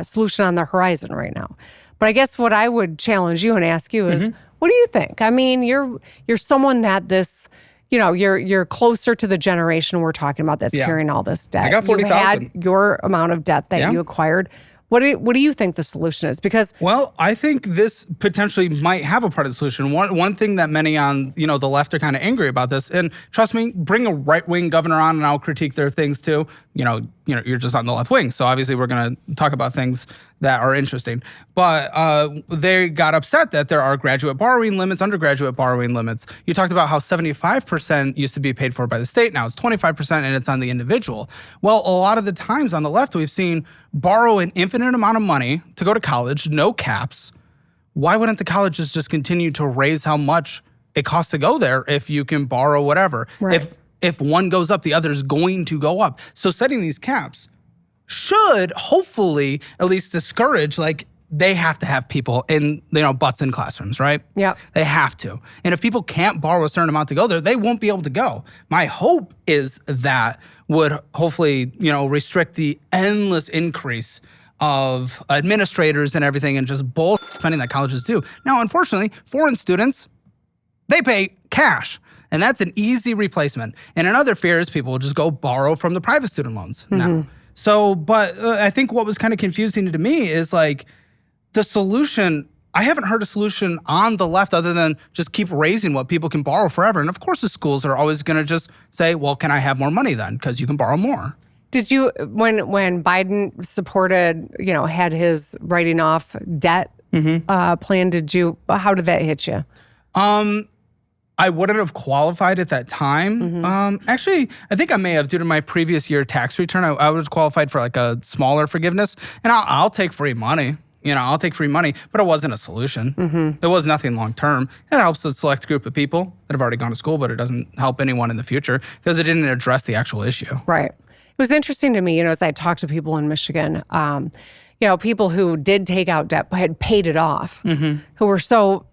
solution on the horizon right now. But I guess what I would challenge you and ask you is, what do you think? I mean, you're someone that this, you're closer to the generation we're talking about that's carrying all this debt. I got 40,000. You had your amount of debt that you acquired. What do you think the solution is? Because I think this potentially might have a part of the solution. One thing that many on the left are kind of angry about this, and trust me, bring a right-wing governor on and I'll critique their things too. You're just on the left wing, so obviously we're going to talk about things that are interesting. But they got upset that there are graduate borrowing limits, undergraduate borrowing limits. You talked about how 75% used to be paid for by the state. Now it's 25% and it's on the individual. Well, a lot of the times on the left, we've seen borrow an infinite amount of money to go to college, no caps. Why wouldn't the colleges just continue to raise how much it costs to go there if you can borrow whatever? Right. If one goes up, the other is going to go up. So setting these caps should hopefully at least discourage, they have to have people in, butts in classrooms, right? Yeah. They have to. And if people can't borrow a certain amount to go there, they won't be able to go. My hope is that would hopefully, restrict the endless increase of administrators and everything and just bull spending that colleges do. Now, unfortunately, foreign students, they pay cash. And that's an easy replacement. And another fear is people will just go borrow from the private student loans now. So, but I think what was kind of confusing to me is the solution, I haven't heard a solution on the left other than just keep raising what people can borrow forever. And of course the schools are always going to just say, well, can I have more money then? Because you can borrow more. Did you, when Biden supported, had his writing off debt plan, how did that hit you? I wouldn't have qualified at that time. Actually, I think I may have due to my previous year tax return. I was qualified for a smaller forgiveness, and I'll take free money. I'll take free money, but it wasn't a solution. It was nothing long term. It helps a select group of people that have already gone to school, but it doesn't help anyone in the future because it didn't address the actual issue. Right. It was interesting to me, as I talked to people in Michigan, people who did take out debt but had paid it off, who were so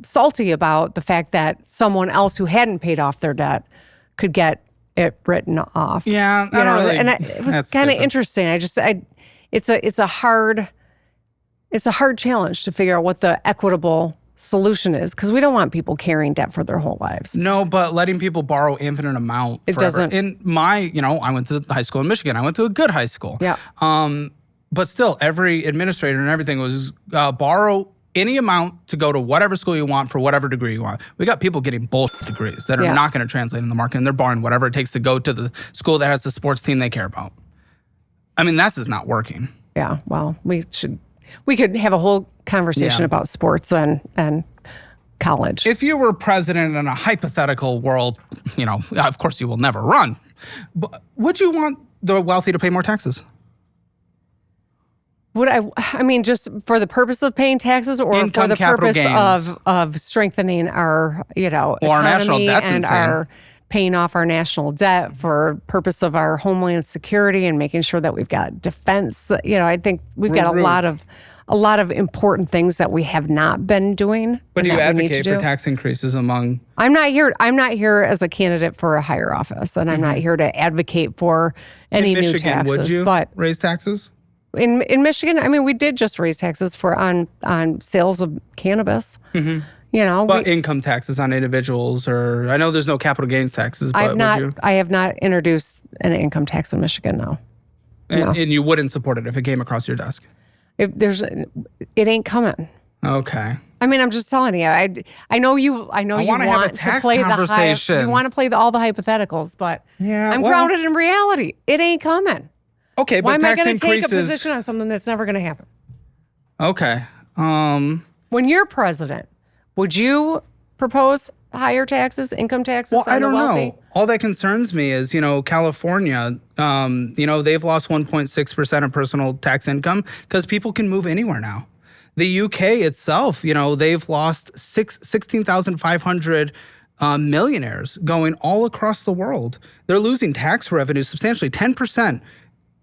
salty about the fact that someone else who hadn't paid off their debt could get it written off. Yeah, it was kind of interesting. It's a hard challenge to figure out what the equitable solution is, because we don't want people carrying debt for their whole lives. No, but letting people borrow infinite amount forever. It doesn't. In my, I went to high school in Michigan. I went to a good high school. Yeah. But still, every administrator and everything was borrow any amount to go to whatever school you want for whatever degree you want. We got people getting both degrees that are not going to translate in the market, and they're borrowing whatever it takes to go to the school that has the sports team they care about. I mean, that's just not working. Yeah, well, we could have a whole conversation about sports and college. If you were president in a hypothetical world, of course you will never run, but would you want the wealthy to pay more taxes? Would I mean, just for the purpose of paying taxes, or Income, for the capital purpose gains. of strengthening our, economy our national debt's and insane. our paying off our national debt for purpose of our homeland security and making sure that we've got defense. I think we've got a lot of important things that we have not been doing. But do you that we need advocate to for do. tax increases among? I'm not here as a candidate for a higher office, and I'm not here to advocate for any in new Michigan, taxes. would you but raise taxes? In Michigan, I mean, we did just raise taxes on sales of cannabis. Mm-hmm. But income taxes on individuals, or I know there's no capital gains taxes. But I have not introduced an income tax in Michigan. No. And you wouldn't support it if it came across your desk. It ain't coming. Okay. I mean, I'm just telling you. I know you want to have a tax to play conversation. You want to play all the hypotheticals, but I'm grounded in reality. It ain't coming. Okay, Why but am I tax going to take a increases. position on something that's never going to happen? Okay. When you're president, would you propose higher taxes, income taxes Well, on I don't the wealthy? know. All that concerns me is, California, they've lost 1.6% of personal tax income because people can move anywhere now. The UK itself, they've lost 16,500 millionaires going all across the world. They're losing tax revenue substantially, 10%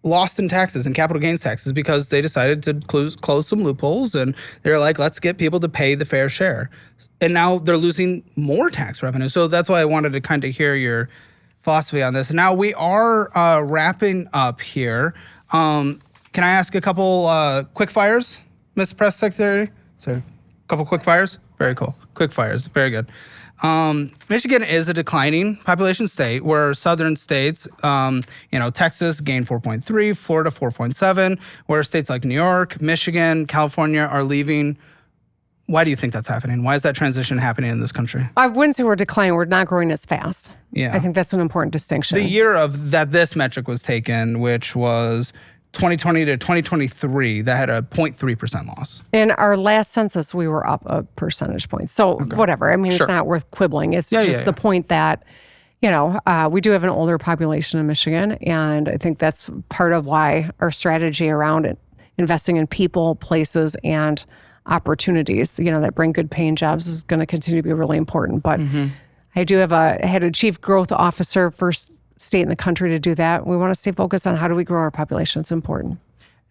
lost in taxes and capital gains taxes because they decided to close some loopholes, and they're like, let's get people to pay the fair share. And now they're losing more tax revenue. So that's why I wanted to kind of hear your philosophy on this. Now we are wrapping up here. Can I ask a couple quick fires, Mr. Press Secretary? So a couple quick fires? Very cool. Quick fires. Very good. Michigan is a declining population state, where southern states, Texas gained 4.3, Florida 4.7, where states like New York, Michigan, California are leaving. Why do you think that's happening? Why is that transition happening in this country? I wouldn't say we're declining. We're not growing as fast. Yeah. I think that's an important distinction. The year of that this metric was taken, which was 2020 to 2023, that had a 0.3% loss. In our last census, we were up a percentage point. So whatever. I mean, Sure. It's not worth quibbling. It's just the point that, we do have an older population in Michigan. And I think that's part of why our strategy around it, investing in people, places, and opportunities, that bring good paying jobs is going to continue to be really important. But I had a chief growth officer first state in the country to do that. We want to stay focused on how do we grow our population. It's important.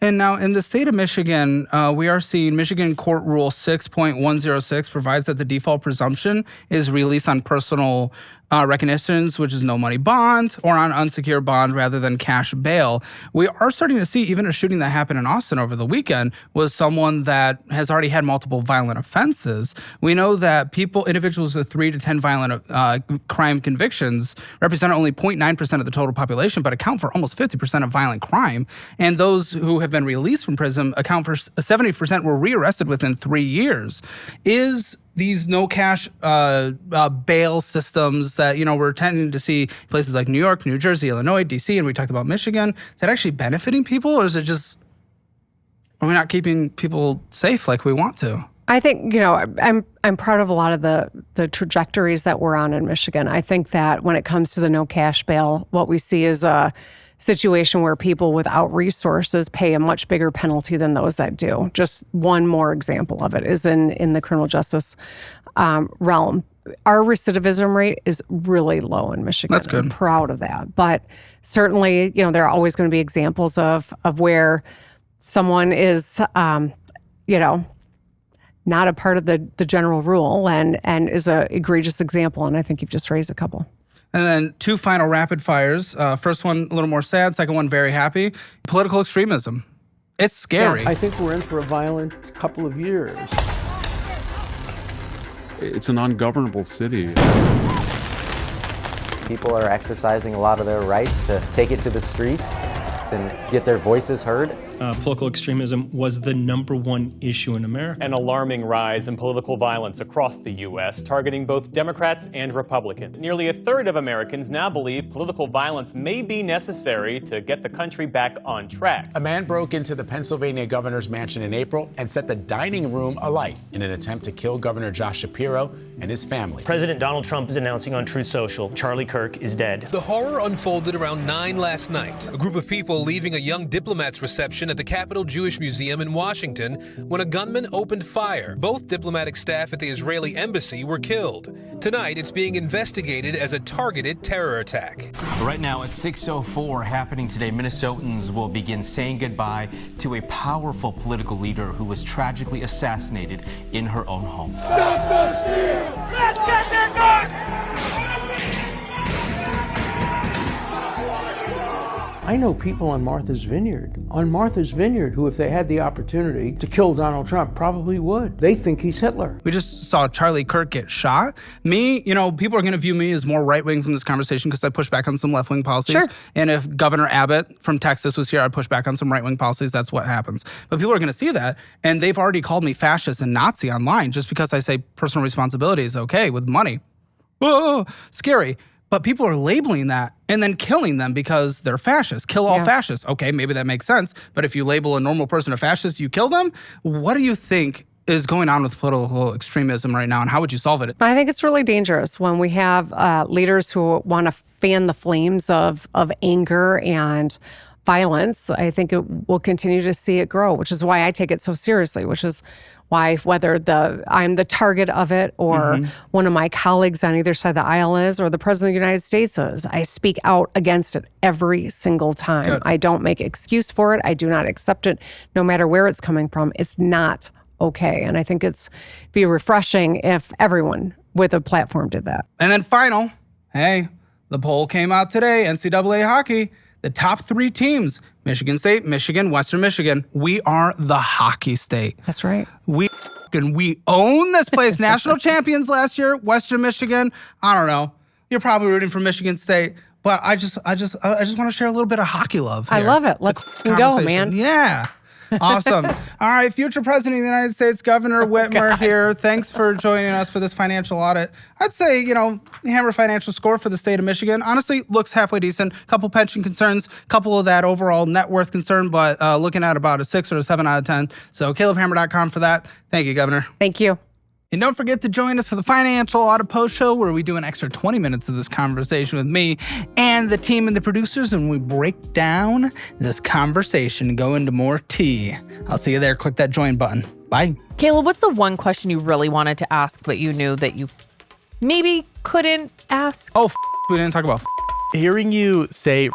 And now in the state of Michigan, we are seeing Michigan Court Rule 6.106 provides that the default presumption is release on personal recognitions, which is no money bond, or on unsecured bond rather than cash bail. We are starting to see even a shooting that happened in Austin over the weekend was someone that has already had multiple violent offenses. We know that individuals with 3 to 10 violent crime convictions represent only 0.9% of the total population, but account for almost 50% of violent crime. And those who have been released from prison account for 70% were rearrested within 3 years. Is these no cash bail systems that, we're tending to see places like New York, New Jersey, Illinois, DC, and we talked about Michigan, is that actually benefiting people, or is it just, are we not keeping people safe like we want to? I think, I'm proud of a lot of the trajectories that we're on in Michigan. I think that when it comes to the no cash bail, what we see is a situation where people without resources pay a much bigger penalty than those that do. Just one more example of it is in the criminal justice realm. Our recidivism rate is really low in Michigan. That's good. I'm proud of that. But certainly, there are always going to be examples of where someone is, not a part of the general rule and is an egregious example. And I think you've just raised a couple. And then 2 final rapid fires. First one, a little more sad. Second one, very happy. Political extremism. It's scary. Yeah, I think we're in for a violent couple of years. It's an ungovernable city. People are exercising a lot of their rights to take it to the streets and get their voices heard. Political extremism was the #1 issue in America. An alarming rise in political violence across the U.S., targeting both Democrats and Republicans. Nearly 1/3 of Americans now believe political violence may be necessary to get the country back on track. A man broke into the Pennsylvania governor's mansion in April and set the dining room alight in an attempt to kill Governor Josh Shapiro and his family. President Donald Trump is announcing on Truth Social, Charlie Kirk is dead. The horror unfolded around 9 last night. A group of people leaving a young diplomat's reception at the Capitol Jewish Museum in Washington when a gunman opened fire. Both diplomatic staff at the Israeli embassy were killed. Tonight, it's being investigated as a targeted terror attack. Right now at 6:04 happening today, Minnesotans will begin saying goodbye to a powerful political leader who was tragically assassinated in her own home. Stop the steal! Let's get their guns! I know people on Martha's Vineyard, who if they had the opportunity to kill Donald Trump, probably would. They think he's Hitler. We just saw Charlie Kirk get shot. Me, people are going to view me as more right-wing from this conversation because I push back on some left-wing policies. Sure. And if Governor Abbott from Texas was here, I'd push back on some right-wing policies. That's what happens. But people are going to see that, and they've already called me fascist and Nazi online just because I say personal responsibility is okay with money. Whoa, scary. But people are labeling that and then killing them because they're fascists. Kill all fascists. Okay, maybe that makes sense. But if you label a normal person a fascist, you kill them? What do you think is going on with political extremism right now, and how would you solve it? I think it's really dangerous when we have leaders who want to fan the flames of anger and violence. I think it will continue to see it grow, which is why I take it so seriously, which is why whether I'm the target of it or one of my colleagues on either side of the aisle is, or the President of the United States is, I speak out against it every single time. Good. I don't make excuse for it. I do not accept it, no matter where it's coming from. It's not okay. And I think it's be refreshing if everyone with a platform did that. And then final, hey, the poll came out today, NCAA hockey, the top 3 teams, Michigan State, Michigan, Western Michigan. We are the hockey state. That's right. We own this place. National champions last year, Western Michigan. I don't know. You're probably rooting for Michigan State, but I just want to share a little bit of hockey love here. I love it. Let's go, man. Yeah. Awesome. All right, future President of the United States, Governor Whitmer here. Thanks for joining us for this financial audit. I'd say, hammer financial score for the state of Michigan. Honestly, looks halfway decent. Couple pension concerns, couple of that overall net worth concern, but looking at about a 6 or a 7 out of 10. So CalebHammer.com for that. Thank you, Governor. Thank you. And don't forget to join us for the Financial Audit Post Show, where we do an extra 20 minutes of this conversation with me and the team and the producers, and we break down this conversation and go into more tea. I'll see you there. Click that join button. Bye. Caleb, what's the one question you really wanted to ask, but you knew that you maybe couldn't ask? Oh, we didn't talk about hearing you say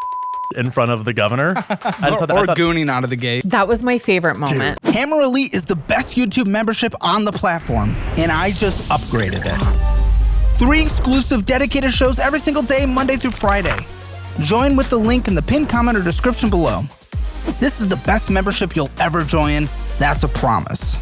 in front of the governor. or Gooning out of the gate. That was my favorite moment. Dude, Hammer Elite is the best YouTube membership on the platform, and I just upgraded it. 3 exclusive dedicated shows every single day, Monday through Friday. Join with the link in the pinned comment or description below. This is the best membership you'll ever join. That's a promise.